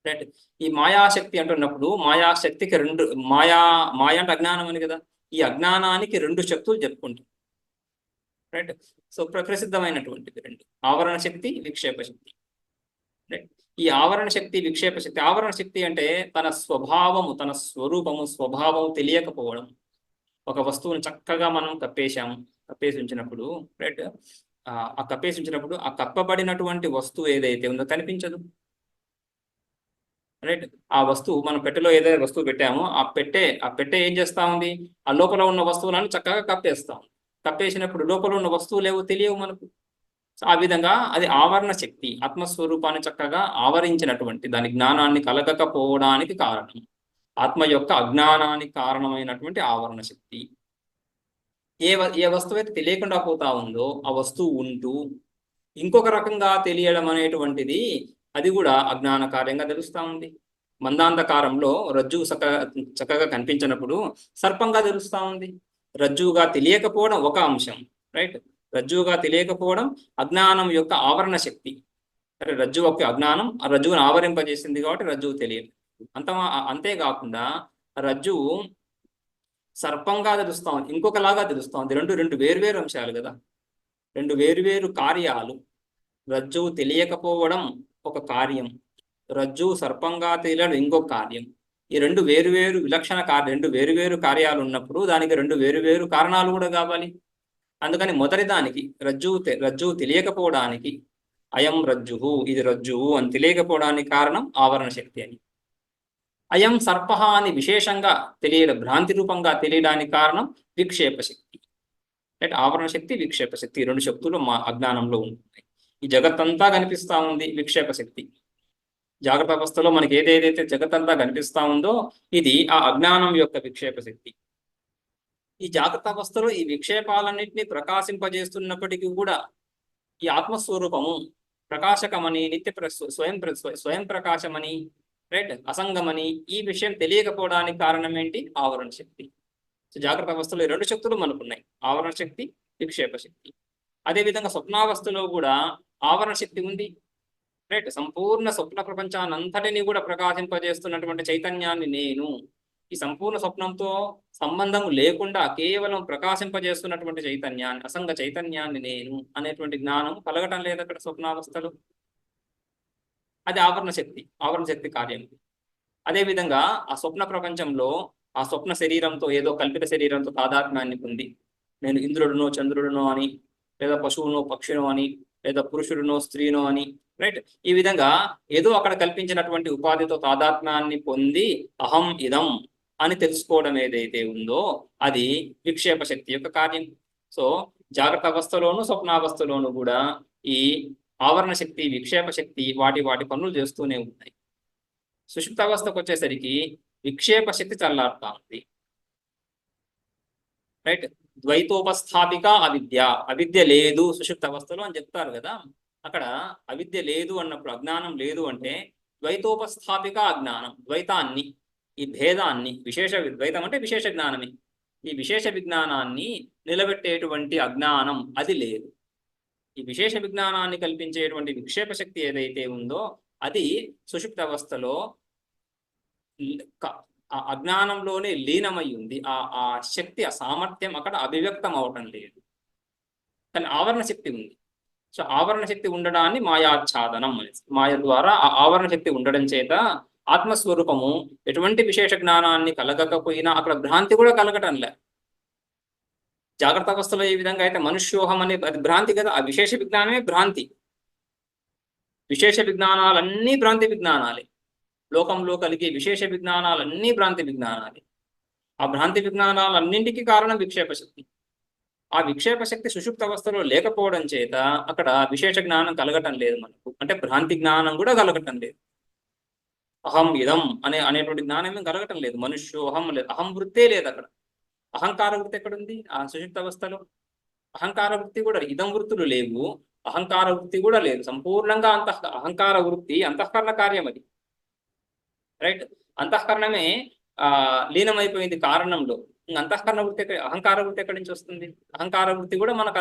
Speaker 1: రైట్. ఈ మాయాశక్తి అంటున్నప్పుడు మాయాశక్తికి రెండు, మాయా అంటే అజ్ఞానం అని కదా. ఈ అజ్ఞానానికి రెండు శక్తులు చెప్పుకుంటాం, రైట్. సో ప్రసిద్ధమైనటువంటివి రెండు, ఆవరణ శక్తి, విక్షేప శక్తి. రైట్. ఈ ఆవరణ శక్తి, విక్షేప శక్తి. ఆవరణ శక్తి అంటే తన స్వభావము, తన స్వభావము తెలియకపోవడం. ఒక వస్తువుని చక్కగా మనం కప్పేసి ఉంచినప్పుడు, రైట్, ఆ కప్పేసి ఉంచినప్పుడు ఆ కప్పబడినటువంటి వస్తువు ఏదైతే ఉందో కనిపించదు, రైట్. ఆ వస్తువు, మనం పెట్టెలో ఏదైతే వస్తువు పెట్టామో ఆ పెట్టె ఏం చేస్తా ఉంది? ఆ లోపల ఉన్న వస్తువులను చక్కగా కప్పేస్తాం. కప్పేసినప్పుడు లోపల ఉన్న వస్తువులు ఏవో తెలియవు మనకు. ఆ విధంగా అది ఆవరణ శక్తి, ఆత్మస్వరూపాన్ని చక్కగా ఆవరించినటువంటి దాని జ్ఞానాన్ని కలగకపోవడానికి కారణం, ఆత్మ యొక్క అజ్ఞానానికి కారణమైనటువంటి ఆవరణ శక్తి. ఏ వస్తువు అయితే తెలియకుండా పోతా ఉందో ఆ వస్తువు ఉంటూ ఇంకొక రకంగా తెలియడం అనేటువంటిది, అది కూడా అజ్ఞాన కార్యంగా తెలుస్తూ ఉంది. మందాంధకారంలో రజ్జువు చక్కగా కనిపించినప్పుడు సర్పంగా తెలుస్తూ ఉంది. రజ్జువుగా తెలియకపోవడం ఒక అంశం, రైట్. రజ్జువుగా తెలియకపోవడం అజ్ఞానం యొక్క ఆవరణ శక్తి. సరే, రజ్జువు యొక్క అజ్ఞానం ఆ రజ్జువును ఆవరింపజేసింది కాబట్టి రజ్జువు తెలియదు. అంతేకాకుండా రజ్జువు సర్పంగా తెలుస్తా ఉంది, ఇంకొకలాగా తెలుస్తా ఉంది. రెండు వేరువేరు అంశాలు కదా, రెండు వేరువేరు కార్యాలు. రజ్జువు తెలియకపోవడం ఒక కార్యం, రజ్జువు సర్పంగా తెలియడం ఇంకొక కార్యం. ఈ రెండు వేరువేరు విలక్షణ రెండు వేరువేరు కార్యాలు ఉన్నప్పుడు దానికి రెండు వేరువేరు కారణాలు కూడా కావాలి. అందుకని మొదటి దానికి రజ్జువు తెలియకపోవడానికి, అయం రజ్జువు, ఇది రజ్జువు అని తెలియకపోవడానికి కారణం ఆవరణ శక్తి అని. అయం సర్ప అని విశేషంగా భ్రాంతి రూపంగా తెలియడానికి కారణం విక్షేప శక్తి. రైట్. ఆవరణ శక్తి, విక్షేప శక్తి, రెండు శక్తులు మా అజ్ఞానంలో ఉంటాయి. ఈ జగత్తంతా కనిపిస్తా ఉంది విక్షేప శక్తి. జాగ్రత్త అవస్థలో మనకి ఏదైతే జగత్తంతా కనిపిస్తా ఉందో ఇది ఆ అజ్ఞానం యొక్క విక్షేప శక్తి. ఈ జాగ్రత్త అవస్థలో ఈ విక్షేపాలన్నింటినీ ప్రకాశింపజేస్తున్నప్పటికీ కూడా ఈ ఆత్మస్వరూపము ప్రకాశకమని, స్వయం ప్రకాశమని, రైట్, అసంగమని ఈ విషయం తెలియకపోవడానికి కారణం ఏంటి? ఆవరణ శక్తి. సో జాగ్రత్త అవస్థలో ఈ రెండు శక్తులు మనకున్నాయి, ఆవరణ శక్తి, విక్షేప శక్తి. అదేవిధంగా స్వప్నావస్థలో కూడా ఆవరణ శక్తి ఉంది, రైట్. సంపూర్ణ స్వప్న ప్రపంచాన్నంతటినీ కూడా ప్రకాశింపజేస్తున్నటువంటి చైతన్యాన్ని నేను, ఈ సంపూర్ణ స్వప్నంతో సంబంధం లేకుండా కేవలం ప్రకాశింపజేస్తున్నటువంటి చైతన్యాన్ని, అసంగ చైతన్యాన్ని నేను అనేటువంటి జ్ఞానం కలగటం లేదు అక్కడ స్వప్నావస్థలో. అది ఆవరణ శక్తి కార్యం. అదేవిధంగా ఆ స్వప్న ప్రపంచంలో ఆ స్వప్న శరీరంతో, ఏదో కల్పిత శరీరంతో తాదాత్మ్యాన్ని పొంది నేను ఇంద్రుడునో చంద్రుడునో అని, లేదా పశువునో పక్షినో అని, లేదా పురుషుడునో స్త్రీనో అని, రైట్. ఈ విధంగా ఏదో అక్కడ కల్పించినటువంటి ఉపాధితో తాదాత్మ్యాన్ని పొంది అహం ఇదం అని తెలుసుకోవడం ఏదైతే ఉందో అది విక్షేప శక్తి యొక్క కార్యం. సో జాగ్రత్త అవస్థలోను స్వప్నావస్థలోను కూడా ఈ ఆవరణ శక్తి, విక్షేప శక్తి వాటి పనులు చేస్తూనే ఉంటాయి. సుషుప్త అవస్థకు వచ్చేసరికి విక్షేప శక్తి చల్లారుతా ఉంది, రైట్. ద్వైతోపస్థాపిక అవిద్య, అవిద్య లేదు సుషుప్త అవస్థలో అని చెప్తారు కదా. అక్కడ అవిద్య లేదు అన్నప్పుడు, అజ్ఞానం లేదు అంటే ద్వైతోపస్థాపిక అజ్ఞానం, ద్వైతాన్ని, ఈ భేదాన్ని, ద్వైతం అంటే విశేష జ్ఞానమే, ఈ విశేష విజ్ఞానాన్ని నిలబెట్టేటువంటి అజ్ఞానం అది లేదు. ఈ విశేష విజ్ఞానాన్ని కల్పించేటువంటి విక్షేప శక్తి ఏదైతే ఉందో అది సుషుప్త అవస్థలో ఆ అజ్ఞానంలోనే లీనమై ఉంది. ఆ శక్తి, ఆ సామర్థ్యం అక్కడ అభివ్యక్తం అవటం లేదు, కానీ ఆవరణ శక్తి ఉంది. సో ఆవరణ శక్తి ఉండడాన్ని మాయాచ్ఛాదనం, మాయ ద్వారా ఆ ఆవరణ శక్తి ఉండడం చేత ఆత్మస్వరూపము ఎటువంటి విశేష జ్ఞానాన్ని కలగకపోయినా అక్కడ భ్రాంతి కూడా కలగటంలే. జాగ్రత్త అవస్థలో ఏ విధంగా అయితే మనుష్యోహం అనే అది భ్రాంతి కదా, ఆ విశేష విజ్ఞానమే భ్రాంతి. విశేష విజ్ఞానాలన్నీ భ్రాంతి విజ్ఞానాలే, లోకంలో కలిగే విశేష విజ్ఞానాలన్నీ భ్రాంతి విజ్ఞానాలే. ఆ భ్రాంతి విజ్ఞానాలన్నింటికీ కారణం విక్షేప శక్తి. ఆ విక్షేప శక్తి సుషుప్త అవస్థలో లేకపోవడం చేత అక్కడ విశేష జ్ఞానం కలగటం లేదు మనకు, అంటే భ్రాంతి జ్ఞానం కూడా కలగటం లేదు. అహం ఇదం అనేటువంటి జ్ఞానం కలగటం లేదు, మనుష్యోహం లేదు, అహం వృత్తే లేదు అక్కడ. అహంకార వృత్తి ఎక్కడుంది ఆ సుషుప్త అవస్థలో? అహంకార వృత్తి కూడా, ఇదం వృత్తులు లేవు, అహంకార వృత్తి కూడా లేదు. సంపూర్ణంగా అహంకార వృత్తి అంతఃకరణ కార్యం అది, రైట్. అంతఃకరణమే లీనమైపోయింది కారణంలో. అంతఃకరణ వృత్తి అహంకార వృత్తి ఎక్కడి నుంచి వస్తుంది? అహంకార వృత్తి కూడా మనకు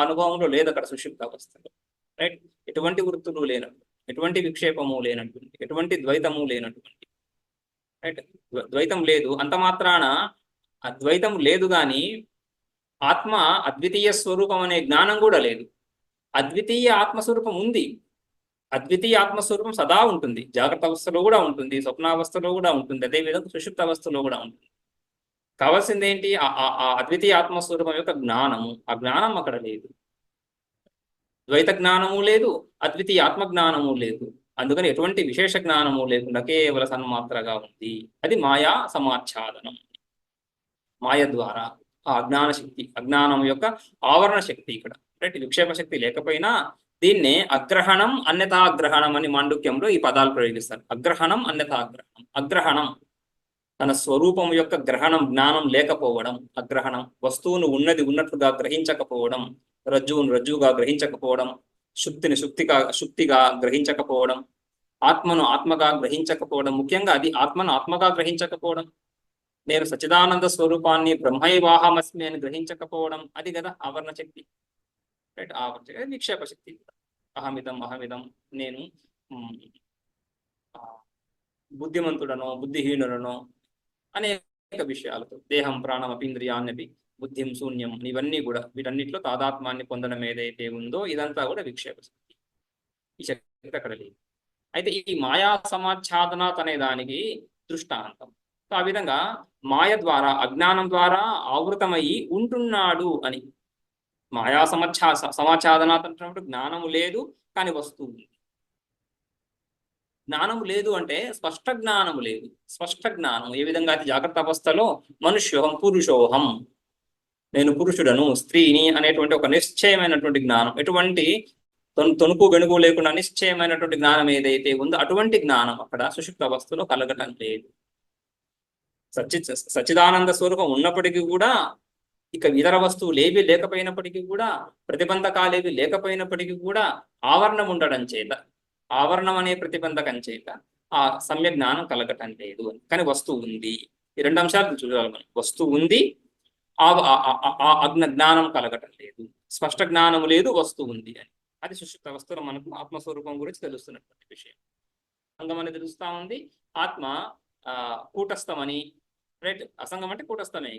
Speaker 1: అనుభవంలో లేదు అక్కడ సుషుప్త అవస్థలో, రైట్. ఎటువంటి వృత్తులు లేనట్టు, ఎటువంటి విక్షేపము లేనటువంటి, ఎటువంటి ద్వైతము లేనటువంటి, రైట్. ద్వైతం లేదు, అంత మాత్రాన అద్వైతం లేదు కానీ ఆత్మ అద్వితీయ స్వరూపం అనే జ్ఞానం కూడా లేదు. అద్వితీయ ఆత్మస్వరూపం ఉంది, అద్వితీయ ఆత్మస్వరూపం సదా ఉంటుంది, జాగ్రత్త అవస్థలో కూడా ఉంటుంది, స్వప్నావస్థలో కూడా ఉంటుంది, అదేవిధంగా సుషుప్త అవస్థలో కూడా ఉంటుంది. కావాల్సింది ఏంటి? ఆ అద్వితీయ ఆత్మస్వరూపం యొక్క జ్ఞానము, ఆ జ్ఞానం అక్కడ లేదు. ద్వైత జ్ఞానము లేదు, అద్వితీయ ఆత్మ జ్ఞానము లేదు, అందుకని ఎటువంటి విశేష జ్ఞానము లేకుండా కేవల సన్మాత్రగా ఉంది. అది మాయా సమాచ్ఛాదనం. మాయ ద్వారా ఆ అజ్ఞాన శక్తి, అజ్ఞానం యొక్క ఆవరణ శక్తి ఇక్కడ, రైట్. విక్షేప శక్తి లేకపోయినా దీన్నే అగ్రహణం అన్యథాగ్రహణం అని మాండుక్యంలో ఈ పదాలు ప్రయోగిస్తారు. అగ్రహణం అన్యథాగ్రహణం. అగ్రహణం తన స్వరూపం యొక్క గ్రహణం, జ్ఞానం లేకపోవడం అగ్రహణం. వస్తువును ఉన్నది ఉన్నట్లుగా గ్రహించకపోవడం, రజ్జువును రజ్జువుగా గ్రహించకపోవడం, శుక్తిని శుక్తిగా గ్రహించకపోవడం, ఆత్మను ఆత్మగా గ్రహించకపోవడం, ముఖ్యంగా అది ఆత్మను ఆత్మగా గ్రహించకపోవడం, నేను సచిదానంద స్వరూపాన్ని బ్రహ్మైవాహమస్మి అని గ్రహించకపోవడం, అది కదా ఆవరణ శక్తి, రైట్. ఆవరణ శక్తి విక్షేప శక్తి. అహమిదం నేను బుద్ధిమంతుడనో బుద్ధిహీనుడనో అనేక విషయాలతో, దేహం ప్రాణం అపీంద్రియాన్యపి బుద్ధిం శూన్యం, ఇవన్నీ కూడా వీటన్నిటిలో తాదాత్మ్యాన్ని పొందడం ఏదైతే ఉందో ఇదంతా కూడా విక్షేప శక్తి. ఈ శక్తి అక్కడ లేదు. అయితే ఈ మాయా సమాచ్ఛాదనాత్ అనే దానికి దృష్టాంతం. సో ఆ విధంగా మాయ ద్వారా, అజ్ఞానం ద్వారా ఆవృతమయ్యి ఉంటున్నాడు అని. మాయా సమాచ్ఛాదనాత్ అంటున్నప్పుడు జ్ఞానము లేదు కానీ వస్తువు ఉంది. జ్ఞానము లేదు అంటే స్పష్ట జ్ఞానము లేదు. స్పష్ట జ్ఞానం ఏ విధంగా అయితే జాగ్రత్త అవస్థలో మనుష్యోహం పురుషోహం, నేను పురుషుడను స్త్రీని అనేటువంటి ఒక నిశ్చయమైనటువంటి జ్ఞానం, ఎటువంటి తొణుకు వెనుగు లేకుండా నిశ్చయమైనటువంటి జ్ఞానం ఏదైతే ఉందో అటువంటి జ్ఞానం అక్కడ సుషుప్త అవస్థలో కలగటం లేదు. సచ్చిదానంద స్వరూపం ఉన్నప్పటికీ కూడా, ఇక ఇతర వస్తువులు ఏవి లేకపోయినప్పటికీ కూడా, ప్రతిబంధకాలేవి లేకపోయినప్పటికీ కూడా ఆవరణం ఉండడం చేత, ఆవరణం అనే ప్రతిబంధకం చేత ఆ సమ్య జ్ఞానం కలగటం లేదు. కానీ వస్తువు ఉంది. ఈ రెండు అంశాలు చూడాలి మనం. వస్తువు ఉంది, ఆ జ్ఞానం కలగటం లేదు, స్పష్ట జ్ఞానం లేదు, వస్తువు ఉంది అని. అది సుషుప్త అవస్థలో మనకు ఆత్మస్వరూపం గురించి తెలుస్తున్నటువంటి విషయం. అంగం అనేది తెలుస్తా ఉంది, ఆత్మ కూటస్థమని, రైట్. అసంగం అంటే కూటస్థమే.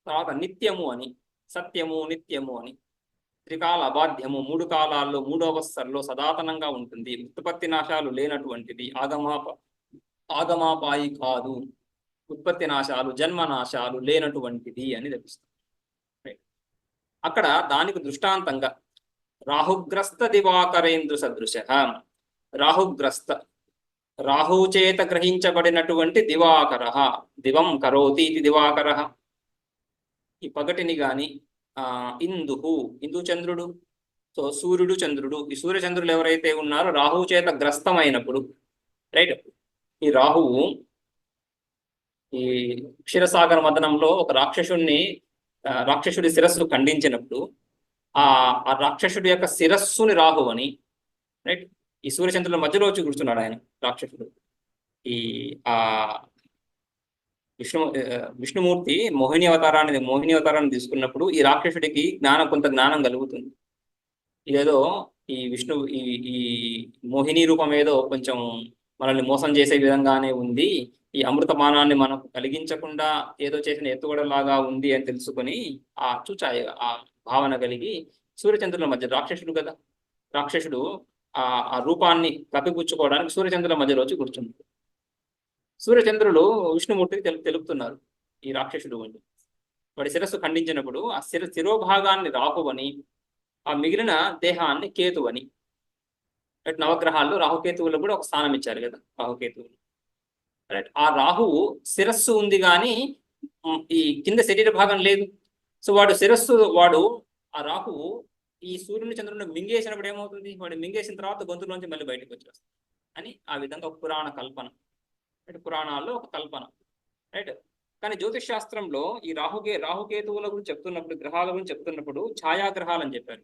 Speaker 1: తర్వాత నిత్యము అని, సత్యము నిత్యము అని, త్రికాల అబాధ్యము, 3 కాలాల్లో 3 అవస్థల్లో సదాతనంగా ఉంటుంది, ఉత్పత్తి నాశాలు లేనటువంటిది, ఆగమాపాయి కాదు, ఉత్పత్తి నాశాలు జన్మనాశాలు లేనటువంటిది అని తెలుస్తుంది. అక్కడ దానికి దృష్టాంతంగా రాహుగ్రస్త దివాకరేంద్ర సదృశ, రాహుగ్రస్త రాహు చేత గ్రహించబడినటువంటి దివాకర, దివం కరోతి ఇది దివాకర. ఈ పగటిని గాని ఇందు చంద్రుడు, సో సూర్యుడు చంద్రుడు, ఈ సూర్యచంద్రులు ఎవరైతే ఉన్నారో రాహువు చేత గ్రస్తమైనప్పుడు, రైట్. ఈ రాహువు ఈ క్షీరసాగర మదనంలో ఒక రాక్షసుడి శిరస్సు ఖండించినప్పుడు ఆ రాక్షసుడి యొక్క శిరస్సుని రాహువు అని, రైట్. ఈ సూర్యచంద్రుల మధ్యలో వచ్చి కూర్చున్నాడు ఆయన రాక్షసుడు. ఈ ఆ విష్ణుమూర్తి మోహిని అవతారాన్ని తీసుకున్నప్పుడు ఈ రాక్షసుడికి కొంత జ్ఞానం కలుగుతుంది. ఇదేదో ఈ ఈ మోహిని రూపం ఏదో కొంచెం మనల్ని మోసం చేసే విధంగానే ఉంది, ఈ అమృతపానాన్ని మనకు కలిగించకుండా ఏదో చేసిన ఎత్తుగడలాగా ఉంది అని తెలుసుకొని ఆ భావన కలిగి సూర్యచంద్రుల మధ్య, రాక్షసుడు కదా, రాక్షసుడు ఆ రూపాన్ని కప్పిపుచ్చుకోవడానికి సూర్యచంద్రుల మధ్యలో వచ్చి కూర్చున్నాడు. సూర్యచంద్రులు విష్ణుమూర్తికి తెలుపుతున్నారు ఈ రాక్షసుడు అని. వాడి శిరస్సు ఖండించినప్పుడు ఆ శిరోభాగాన్ని రాహువని, ఆ మిగిలిన దేహాన్ని కేతువని. నవగ్రహాల్లో రాహుకేతువులు కూడా ఒక స్థానం ఇచ్చారు కదా, రాహుకేతువులు, రైట్. ఆ రాహువు శిరస్సు ఉంది కానీ ఈ కింద శరీర భాగం లేదు. సో వాడు ఆ రాహువు ఈ సూర్యుని చంద్రుని మింగేసినప్పుడు ఏమవుతుంది, వాడు మింగేసిన తర్వాత గొంతులోంచి మళ్ళీ బయటకు వచ్చేస్తుంది అని ఆ విధంగా ఒక పురాణ కల్పన, రైట్. పురాణాల్లో ఒక కల్పన, రైట్. కానీ జ్యోతిష్ శాస్త్రంలో ఈ రాహుకేతువుల గురించి చెప్తున్నప్పుడు, గ్రహాల గురించి చెప్తున్నప్పుడు ఛాయాగ్రహాలు అని చెప్పారు.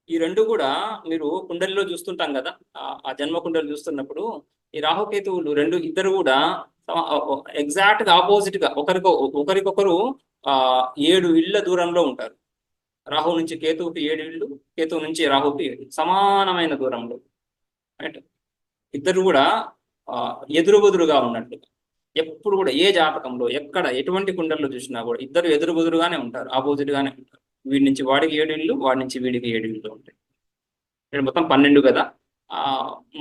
Speaker 1: ఈ రెండు కూడా మీరు కుండలిలో చూస్తుంటాం కదా, ఆ జన్మ కుండలి చూస్తున్నప్పుడు ఈ రాహుకేతువులు ఇద్దరు కూడా ఎగ్జాక్ట్ గా ఆపోజిట్ గా ఒకరికొకరు 7 ఇళ్ల దూరంలో ఉంటారు. రాహు నుంచి కేతువుకి 7 ఇళ్ళు, కేతువు నుంచి రాహుకి 7, సమానమైన దూరంలో, రైట్. ఇద్దరు కూడా ఎదురుబెదురుగా ఉన్నట్లుగా ఎప్పుడు కూడా ఏ జాతకంలో ఎక్కడ ఎటువంటి కుండల్లో చూసినా కూడా ఇద్దరు ఎదురుబెదురుగానే ఉంటారు, ఆపోజిట్ గానే ఉంటారు. వీడి నుంచి వాడికి 7 ఇళ్ళు, వాడి నుంచి వీడికి 7 ఇళ్ళు ఉంటాయి. మొత్తం 12 కదా.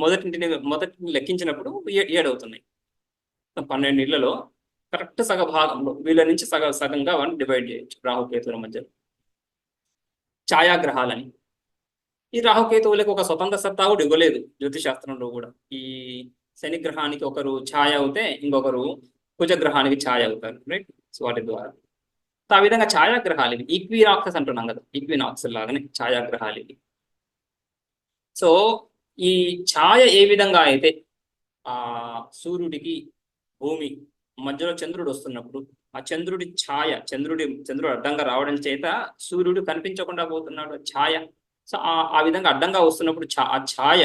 Speaker 1: మొదటిని లెక్కించినప్పుడు 7 అవుతున్నాయి. 12 ఇళ్లలో కరెక్ట్ సగ భాగంలో వీళ్ళ నుంచి సగంగా వాడిని డివైడ్ చేయొచ్చు రాహుకేతువుల మధ్య. ఛాయాగ్రహాలని, ఈ రాహుకేతువులకు ఒక స్వతంత్ర సత్తా కూడా ఇవ్వలేదు జ్యోతిష్ శాస్త్రంలో కూడా. ఈ శని గ్రహానికి ఒకరు ఛాయ అవుతే ఇంకొకరు కుజగ్రహానికి ఛాయ అవుతారు, రైట్. సో వాటి ద్వారా ఆ విధంగా ఛాయాగ్రహాలు ఇవి, ఈక్వినాక్సెస్ అంటున్నాం కదా, ఈక్వినాక్స్ లాగానే ఛాయాగ్రహాలు ఇవి. సో ఈ ఛాయ ఏ విధంగా అయితే సూర్యుడికి భూమి మధ్యలో చంద్రుడు వస్తున్నప్పుడు ఆ చంద్రుడి ఛాయ, చంద్రుడు అడ్డంగా రావడం చేత సూర్యుడు కనిపించకుండా పోతున్నాడు, ఛాయ. సో ఆ విధంగా అడ్డంగా వస్తున్నప్పుడు ఆ ఛాయ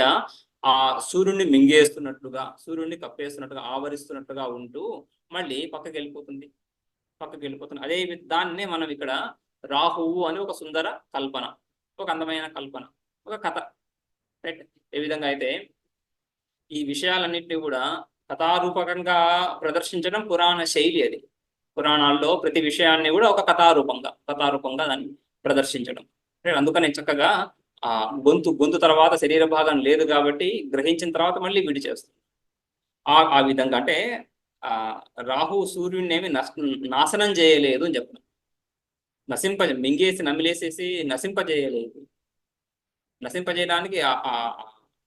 Speaker 1: ఆ సూర్యుడిని మింగేస్తున్నట్లుగా, సూర్యుడిని కప్పేస్తున్నట్టుగా, ఆవరిస్తున్నట్టుగా ఉంటూ మళ్ళీ పక్కకి వెళ్ళిపోతుంది. అదే దాన్నే మనం ఇక్కడ రాహువు అని ఒక సుందర కల్పన, ఒక అందమైన కల్పన, ఒక కథ, రైట్. ఏ విధంగా అయితే ఈ విషయాలన్నింటినీ కూడా కథారూపకంగా ప్రదర్శించడం పురాణ శైలి. అది పురాణాల్లో ప్రతి విషయాన్ని కూడా ఒక కథారూపంగా దాన్ని ప్రదర్శించడం. అందుకని చక్కగా గొంతు తర్వాత శరీర భాగం లేదు కాబట్టి గ్రహించిన తర్వాత మళ్ళీ విడిచేస్తుంది. ఆ విధంగా అంటే రాహు సూర్యుడిని ఏమి నాశనం చేయలేదు అని చెప్తున్నాం. మింగేసి నమిలేసేసి నశింపజేయలేదు. నశింపజేయడానికి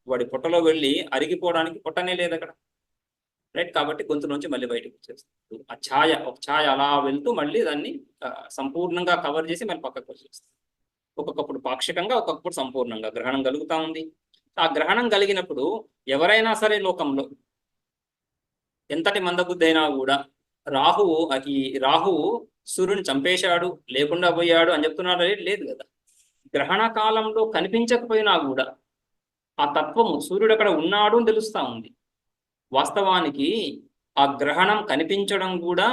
Speaker 1: వాడి పొట్టలో వెళ్ళి అరిగిపోవడానికి పొట్టనే లేదు అక్కడ, రైట్. కాబట్టి గొంతు నుంచి మళ్ళీ బయటకు వచ్చేస్తుంది. ఒక ఛాయ అలా వెళ్తూ మళ్ళీ దాన్ని సంపూర్ణంగా కవర్ చేసి మళ్ళీ పక్కకు వచ్చేస్తుంది. ఒక్కొక్కప్పుడు పాక్షికంగా, ఒక్కొక్కప్పుడు సంపూర్ణంగా గ్రహణం కలుగుతా ఉంది. ఆ గ్రహణం కలిగినప్పుడు ఎవరైనా సరే లోకంలో ఎంతటి మందబుద్ధి అయినా కూడా రాహువు సూర్యుని చంపేశాడు, లేకుండా పోయాడు అని చెప్తున్నాడు, లేదు కదా. గ్రహణ కాలంలో కనిపించకపోయినా కూడా ఆ తత్వము సూర్యుడు అక్కడ ఉన్నాడు అని తెలుస్తా ఉంది. వాస్తవానికి ఆ గ్రహణం కనిపించడం కూడా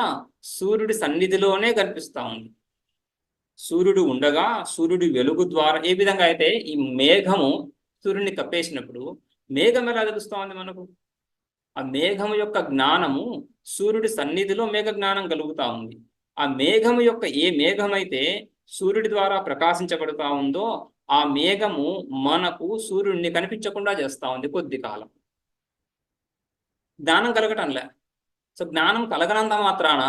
Speaker 1: సూర్యుడి సన్నిధిలోనే కనిపిస్తా ఉంది. సూర్యుడు ఉండగా సూర్యుడి వెలుగు ద్వారా ఏ విధంగా అయితే ఈ మేఘము సూర్యుడిని కప్పేసినప్పుడు మేఘం ఎలా తెలుస్తా ఉంది మనకు? ఆ మేఘము యొక్క జ్ఞానము సూర్యుడి సన్నిధిలో మేఘ జ్ఞానం కలుగుతా ఉంది. ఆ మేఘము యొక్క ఏ మేఘమైతే సూర్యుడి ద్వారా ప్రకాశించబడుతా ఉందో ఆ మేఘము మనకు సూర్యుడిని కనిపించకుండా చేస్తా ఉంది కొద్ది కాలం. జ్ఞానం కలగటంలే. సో జ్ఞానం కలగనంత మాత్రాన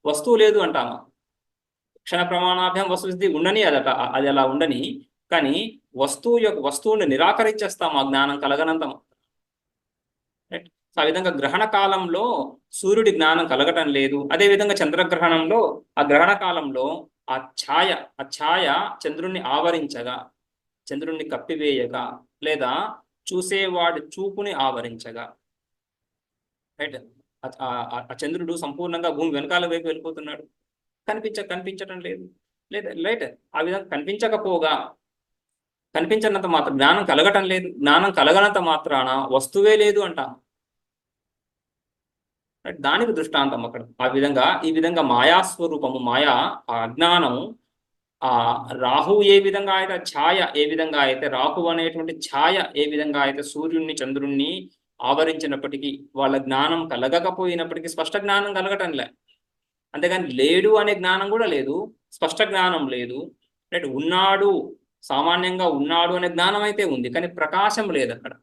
Speaker 1: వస్తువు లేదు అంటామా? క్షణ ప్రమాణాభ్యం వస్తుస్థితి ఉండని అది అలా ఉండని, కానీ వస్తువుని నిరాకరించేస్తాం ఆ జ్ఞానం కలగనంత. రైట్. సో ఆ విధంగా గ్రహణ కాలంలో సూర్యుడి జ్ఞానం కలగటం లేదు. అదేవిధంగా చంద్రగ్రహణంలో ఆ గ్రహణ కాలంలో ఆ ఛాయ చంద్రుణ్ణి ఆవరించగా, చంద్రుణ్ణి కప్పివేయగా, లేదా చూసేవాడి చూపుని ఆవరించగా, రైట్, ఆ చంద్రుడు సంపూర్ణంగా భూమి వెనకాల వైపు వెళ్ళిపోతున్నాడు, కనిపించటం లేదు. లేదా రైట్, ఆ విధంగా కనిపించనంత మాత్రం జ్ఞానం కలగటం లేదు. జ్ఞానం కలగనంత మాత్రాన వస్తువే లేదు అంటాం. దానికి దృష్టాంతం అక్కడ. ఈ విధంగా మాయాస్వరూపము, మాయా ఆ అజ్ఞానము, ఆ రాహువు ఏ విధంగా అయితే ఛాయ ఏ విధంగా అయితే రాహు అనేటువంటి ఛాయ ఏ విధంగా అయితే సూర్యుడిని చంద్రుణ్ణి ఆవరించినప్పటికీ వాళ్ళ జ్ఞానం కలగకపోయినప్పటికీ స్పష్ట జ్ఞానం కలగటంలే. అంతేగాని లేడు అనే జ్ఞానం కూడా లేదు, స్పష్ట జ్ఞానం లేదు. రైట్, ఉన్నాడు, సామాన్యంగా ఉన్నాడు అనే జ్ఞానం అయితే ఉంది, కానీ ప్రకాశం లేదు అక్కడ.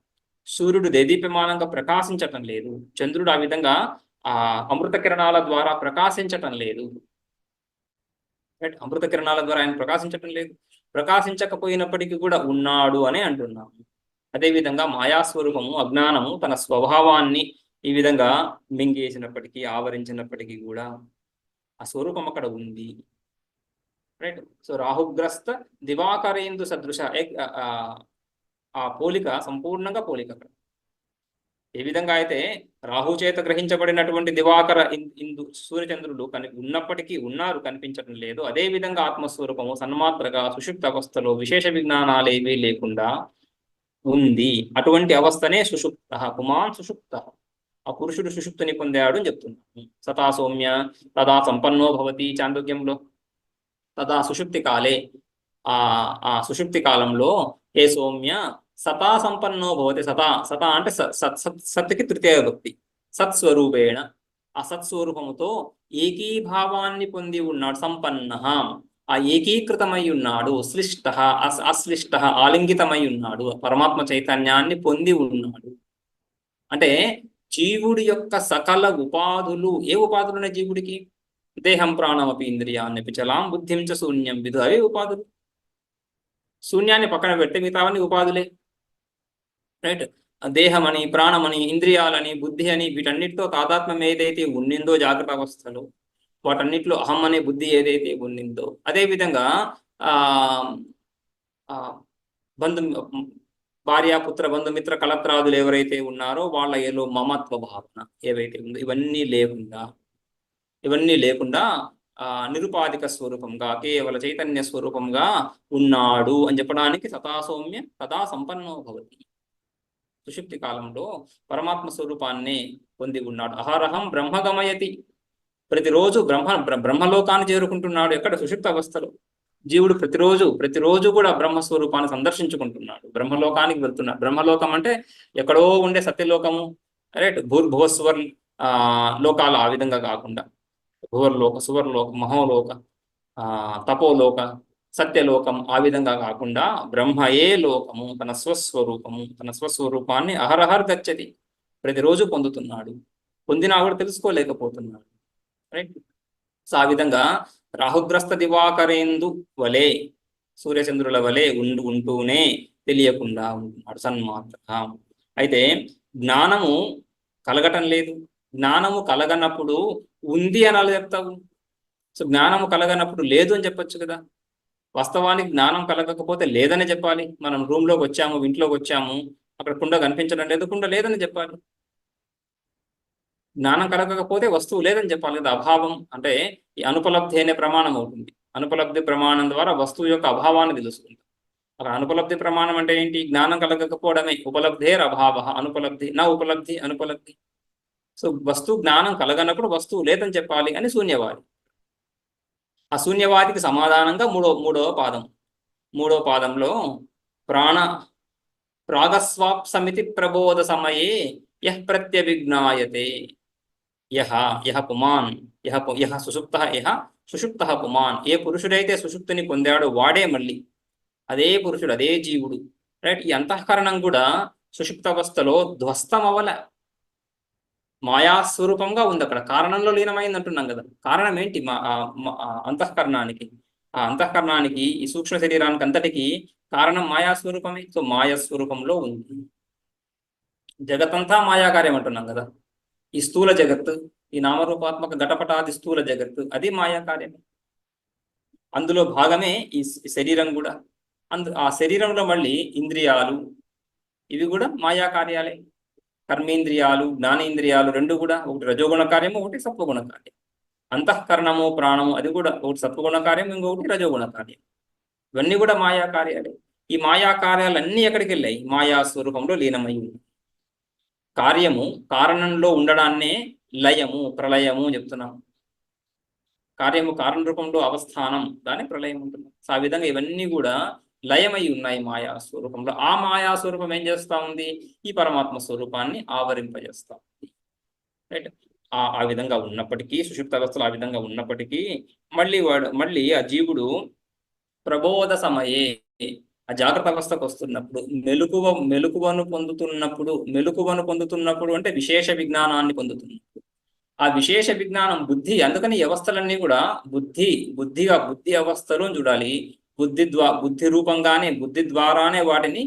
Speaker 1: సూర్యుడు దేదీప్యమానంగా ప్రకాశించటం లేదు, చంద్రుడు ఆ విధంగా ఆ అమృత కిరణాల ద్వారా ప్రకాశించటం లేదు. రైట్, అమృత కిరణాల ద్వారా ఆయన ప్రకాశించటం లేదు. ప్రకాశించకపోయినప్పటికీ కూడా ఉన్నాడు అని అంటున్నాము. అదేవిధంగా మాయాస్వరూపము అజ్ఞానము తన స్వభావాన్ని ఈ విధంగా మింగేసినప్పటికీ, ఆవరించినప్పటికీ కూడా ఆ స్వరూపం అక్కడ ఉంది. రైట్. సో రాహుగ్రస్త దివాకరేందు సదృశ, ఆ పోలిక సంపూర్ణంగా పోలిక అక్కడ. ఏ విధంగా అయితే రాహు చేత గ్రహించబడినటువంటి దివాకర ఇందు సూర్యచంద్రులు ఉన్నప్పటికీ ఉన్నారు, కనిపించడం లేదు. అదే విధంగా ఆత్మస్వరూపము సన్మాత్రగా సుషుప్త అవస్థలో విశేష విజ్ఞానాలు ఏవీ లేకుండా ఉంది. అటువంటి అవస్థనే సుషుప్త, పుమాన్ సుషుప్త. ఆ పురుషుడు సుషుప్తిని పొందాడు అని చెప్తున్నాను. సతా సౌమ్య తదా సంపన్నో భవతి చాంద్రోగ్యంలో. తదా సుషుప్తి కాలే, ఆ సుషుప్తి కాలంలో ఏ సౌమ్య సతా సంపన్నో భవతి. సత అంటే సత్కి తృతీయ విభక్తి. సత్స్వరూపేణ, ఆ సత్స్వరూపముతో ఏకీభావాన్ని పొంది ఉన్నాడు. సంపన్న, ఆ ఏకీకృతమై ఉన్నాడు. శ్లిష్ట, అశ్లిష్ట, ఆలింగితమై ఉన్నాడు. పరమాత్మ చైతన్యాన్ని పొంది ఉన్నాడు. అంటే జీవుడి యొక్క సకల ఉపాధులు, ఏ ఉపాధులునే జీవుడికి? దేహం ప్రాణమపి ఇంద్రియాన్ని చలాం బుద్ధిం చ శూన్యం విధు, అవే ఉపాధులు. శూన్యాన్ని పక్కన పెడితే మిగతావన్నీ ఉపాధులే. రైట్. దేహమని, ప్రాణమని, ఇంద్రియాలని, బుద్ధి అని వీటన్నిటితో తాదాత్మ్యం ఏదైతే ఉండిందో జాగ్రత్త అవస్థలో, వాటన్నిటిలో అహం అనే బుద్ధి ఏదైతే ఉండిందో, అదేవిధంగా బంధు భార్యాపుత్ర బంధుమిత్ర కలత్రాదులు ఎవరైతే ఉన్నారో వాళ్ళ ఏలో మమత్వ భావన ఏవైతే ఉందో ఇవన్నీ లేకుండా నిరుపాధిక స్వరూపంగా కేవల చైతన్య స్వరూపంగా ఉన్నాడు అని చెప్పడానికి సతా సౌమ్య తదా సంపన్నో భవతి. సుషుప్తి కాలంలో పరమాత్మ స్వరూపాన్ని పొంది ఉన్నాడు. అహరహం బ్రహ్మగమయతి, ప్రతిరోజు బ్రహ్మలోకాన్ని చేరుకుంటున్నాడు. ఎక్కడ? సుషుప్త అవస్థలో. జీవుడు ప్రతిరోజు కూడా బ్రహ్మస్వరూపాన్ని సందర్శించుకుంటున్నాడు, బ్రహ్మలోకానికి వెళ్తున్నాడు. బ్రహ్మలోకం అంటే ఎక్కడో ఉండే సత్యలోకము, రైట్, భూర్భువస్వర్ లోకాలు ఆ విధంగా కాకుండా భువర్లోక, సువర్లోక, మహోలోక, తపోలోక, సత్యలోకం ఆ విధంగా కాకుండా బ్రహ్మయే లోకము, తన స్వస్వరూపాన్ని అహరహర్ గచ్చతి, ప్రతిరోజు పొందుతున్నాడు. పొందినా కూడా తెలుసుకోలేకపోతున్నాడు. రైట్. సో ఆ విధంగా రాహుగ్రస్త దివాకరేందు వలె, సూర్యచంద్రుల వలె ఉంటూనే తెలియకుండా ఉంటున్నాడు సన్మాత్ర. అయితే జ్ఞానము కలగటం లేదు. జ్ఞానము కలగనప్పుడు ఉంది అని అలా చెప్తావు. సో జ్ఞానము కలగనప్పుడు లేదు అని చెప్పొచ్చు కదా. వాస్తవానికి జ్ఞానం కలగకపోతే లేదని చెప్పాలి. మనం రూమ్లోకి వచ్చాము, ఇంట్లోకి వచ్చాము, అక్కడ కుండ కనిపించడం లేదు, కుండ లేదని చెప్పాలి. జ్ఞానం కలగకపోతే వస్తువు లేదని చెప్పాలి కదా. అభావం అంటే ఈ అనుపలబ్ధి అనే ప్రమాణం అవుతుంది. అనుపలబ్ధి ప్రమాణం ద్వారా వస్తువు యొక్క అభావాన్ని తెలుసుకుంటాం. అలా అనుపలబ్ధి ప్రమాణం అంటే ఏంటి? జ్ఞానం కలగకపోవడమే. ఉపలబ్ధేర్ అభావ అనుపలబ్ధి, నా ఉపలబ్ధి అనుపలబ్ధి. సో వస్తువు జ్ఞానం కలగనప్పుడు వస్తువు లేదని చెప్పాలి అని శూన్యవాది. ఆ శూన్యవాదికి సమాధానంగా మూడవ పాదంలో ప్రాణ ప్రాగస్వాప్సమితి ప్రబోధ సమయే యః ప్రత్యభిజ్ఞాయతే యహ యహ పుమాన్ యహ సుషుప్త పుమాన్. ఏ పురుషుడైతే సుషుప్తిని పొందాడో వాడే మళ్ళీ అదే పురుషుడు, అదే జీవుడు. రైట్. ఈ అంతఃకరణం కూడా సుషుప్తావస్థలో ధ్వస్తమవల మాయాస్వరూపంగా ఉంది. అక్కడ కారణంలో లీనమైంది అంటున్నాం కదా. కారణం ఏంటి? అంతఃకరణానికి, ఆ అంతఃకరణానికి, ఈ సూక్ష్మ శరీరానికి అంతటికి కారణం మాయాస్వరూపమే. సో మాయాస్వరూపంలో ఉంది. జగత్తంతా మాయాకార్యం అంటున్నాం కదా. ఈ స్థూల జగత్తు, ఈ నామరూపాత్మక ఘటపటాది స్థూల జగత్తు, అది మాయాకార్యమే. అందులో భాగమే ఈ శరీరం కూడా. ఆ శరీరంలో మళ్ళీ ఇంద్రియాలు, ఇవి కూడా మాయా కార్యాలే. కర్మేంద్రియాలు, జ్ఞానేంద్రియాలు రెండు కూడా, ఒకటి రజోగుణ కార్యము, ఒకటి సత్వగుణ కార్యం. అంతఃకరణము, ప్రాణము, అది కూడా ఒకటి సత్వగుణ కార్యం, ఇంకొకటి రజోగుణ కార్యం. ఇవన్నీ కూడా మాయా కార్యాలే. ఈ మాయా కార్యాలన్నీ ఎక్కడికి వెళ్ళాయి? మాయా స్వరూపంలో లీనమై. కార్యము కారణంలో ఉండడాన్నే లయము, ప్రళయము చెప్తున్నాము. కార్యము కారణ రూపంలో అవస్థానం, దాన్ని ప్రళయం ఉంటున్నాం. సో ఆ విధంగా ఇవన్నీ కూడా లయమై ఉన్నాయి మాయా స్వరూపంలో. ఆ మాయా స్వరూపం ఏం చేస్తా ఉంది? ఈ పరమాత్మ స్వరూపాన్ని ఆవరింపజేస్తా ఉంది. రైట్. ఆ విధంగా ఉన్నప్పటికీ, సుషుప్త అవస్థలో ఆ విధంగా ఉన్నప్పటికీ మళ్ళీ ఆ జీవుడు ప్రబోధ సమయే, ఆ జాగ్రత్త అవస్థకు వస్తున్నప్పుడు, మెలకువను పొందుతున్నప్పుడు అంటే విశేష విజ్ఞానాన్ని పొందుతున్నప్పుడు, ఆ విశేష విజ్ఞానం బుద్ధి. అందుకని వ్యవస్థలన్నీ కూడా బుద్ధి అవస్థలో చూడాలి. బుద్ధి రూపంగానే, బుద్ధి ద్వారానే వాటిని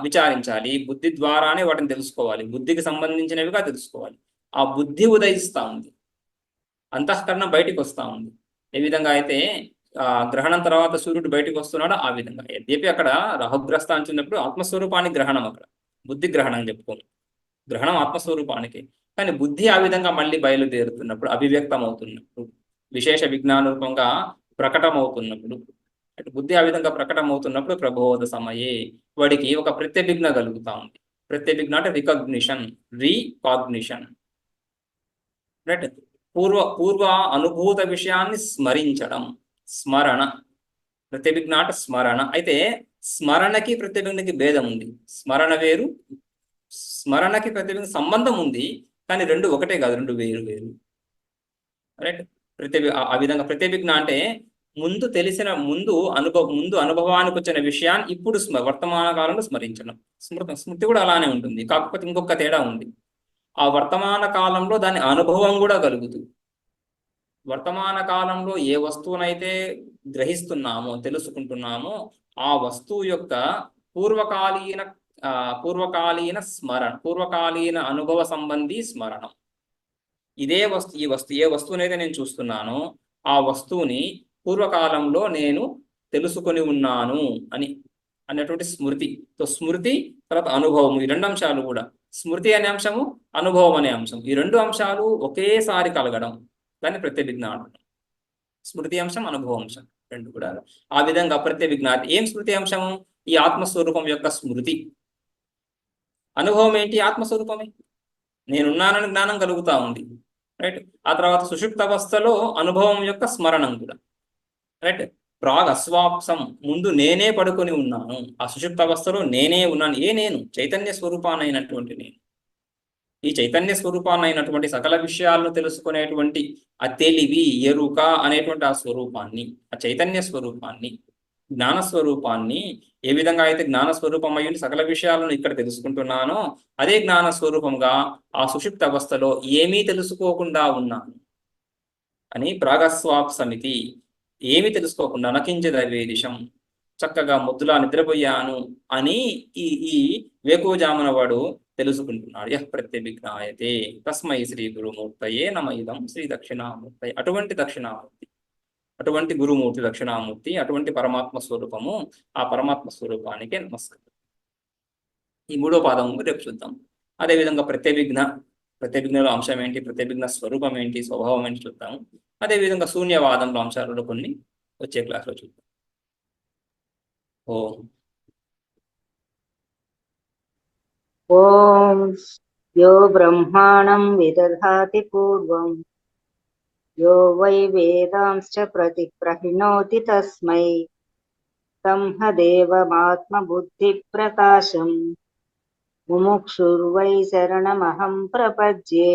Speaker 1: విచారించాలి. బుద్ధి ద్వారానే వాటిని తెలుసుకోవాలి. బుద్ధికి సంబంధించినవిగా తెలుసుకోవాలి. ఆ బుద్ధి ఉదయిస్తా ఉంది, అంతఃకరణం బయటికి వస్తా ఉంది. ఏ విధంగా అయితే గ్రహణం తర్వాత సూర్యుడు బయటకు వస్తున్నాడో ఆ విధంగా. యద్యపి అక్కడ రాహుగ్రస్త అంటున్నప్పుడు ఆత్మస్వరూపానికి గ్రహణం, అక్కడ బుద్ధి గ్రహణం చెప్పుకోము. గ్రహణం ఆత్మస్వరూపానికి. కానీ బుద్ధి ఆ విధంగా మళ్ళీ బయలుదేరుతున్నప్పుడు, అభివ్యక్తం అవుతున్నప్పుడు, విశేష విజ్ఞాన రూపంగా ప్రకటమవుతున్నప్పుడు, బుద్ధి ఆ విధంగా ప్రకటమవుతున్నప్పుడు ప్రబోధ సమయే వాడికి ఒక ప్రత్యభిజ్ఞ కలుగుతా ఉంది. ప్రత్యభిజ్ఞ అంటే రీకాగ్నిషన్. రైట్. పూర్వ అనుభూత విషయాన్ని స్మరించడం, స్మరణ. ప్రత్యభిజ్ఞ అంటే స్మరణ. అయితే స్మరణకి ప్రత్యభిజ్ఞకి భేదం ఉంది. స్మరణ వేరు, స్మరణకి ప్రత్యభిజ్ఞ సంబంధం ఉంది, కానీ రెండు ఒకటే కాదు, రెండు వేరు వేరు. రైట్. ఆ విధంగా ప్రత్యభిజ్ఞ అంటే ముందు అనుభవానికి వచ్చిన విషయాన్ని ఇప్పుడు వర్తమాన కాలంలో స్మరించడం. స్మృతి కూడా అలానే ఉంటుంది, కాకపోతే ఇంకొక తేడా ఉంది. ఆ వర్తమాన కాలంలో దాని అనుభవం కూడా కలుగుతుంది. వర్తమాన కాలంలో ఏ వస్తువునైతే గ్రహిస్తున్నామో, తెలుసుకుంటున్నామో, ఆ వస్తువు యొక్క పూర్వకాలీన స్మరణ, పూర్వకాలీన అనుభవ సంబంధీ స్మరణం. ఏ వస్తువునైతే నేను చూస్తున్నానో ఆ వస్తువుని పూర్వకాలంలో నేను తెలుసుకొని ఉన్నాను అనేటువంటి స్మృతి. సో స్మృతి తర్వాత అనుభవం, ఈ రెండు అంశాలు కూడా, స్మృతి అనే అంశము, అనుభవం అనే అంశం, ఈ రెండు అంశాలు ఒకేసారి కలగడం, దాన్ని ప్రత్యభిజ్ఞ అంటాం. స్మృతి అంశం, అనుభవ అంశం రెండు కూడా. ఆ విధంగా ప్రత్యభిజ్ఞ ఏం స్మృతి అంశము? ఈ ఆత్మస్వరూపం యొక్క స్మృతి. అనుభవం ఏంటి? ఆత్మస్వరూపమే. నేనున్నానని జ్ఞానం కలుగుతా ఉంది. రైట్. ఆ తర్వాత సుషుప్త అవస్థలో అనుభవం యొక్క స్మరణం కూడా. రైట్. అస్వాప్సం, ముందు నేనే పడుకొని ఉన్నాను. ఆ సుషుప్త అవస్థలో నేనే ఉన్నాను. నేను చైతన్య స్వరూపానైనటువంటి నేను. ఈ చైతన్య స్వరూపాన్నైనటువంటి సకల విషయాలను తెలుసుకునేటువంటి ఆ తెలివి, ఎరుక అనేటువంటి ఆ స్వరూపాన్ని, ఆ చైతన్య స్వరూపాన్ని, జ్ఞానస్వరూపాన్ని, ఏ విధంగా అయితే జ్ఞానస్వరూపం అయ్యి సకల విషయాలను ఇక్కడ తెలుసుకుంటున్నానో, అదే జ్ఞాన స్వరూపంగా ఆ సుషుప్త అవస్థలో ఏమీ తెలుసుకోకుండా ఉన్నాను అని ప్రాగస్వాప్ సమితి. ఏమి తెలుసుకోకుండా, నకించదవేదిశం, చక్కగా ముద్దులా నిద్రపోయాను అని ఈ ఈ వేకువజామున వాడు తెలుసుకుంటున్నాడు. యః ప్రత్యభిజ్ఞాయతే తస్మై శ్రీ గురుమూర్తయే నమ ఇదం శ్రీ దక్షిణామూర్తయే. అటువంటి గురుమూర్తి దక్షిణామూర్తి, అటువంటి పరమాత్మ స్వరూపము, ఆ పరమాత్మ స్వరూపానికి నమస్కారం. ఈ మూడో పాదము రేపు చూద్దాం. అదేవిధంగా ప్రత్యభిజ్ఞలో అంశం ఏంటి, ప్రత్యభిజ్ఞ స్వరూపం ఏంటి, స్వభావం ఏంటి చూద్దాము. అదేవిధంగా శూన్యవాదంలో అంశాలలో కొన్ని వచ్చే క్లాస్లో చూద్దాం. ఓం
Speaker 2: ఓం यो ब्रह्माणं विदधाति पूर्वं यो वै वेदांश्च प्रतिप्रहिणोति तस्मै तं ह देवमात्मबुद्धिप्रकाशम् मुमुक्षुर्वै शरणमहं प्रपद्ये।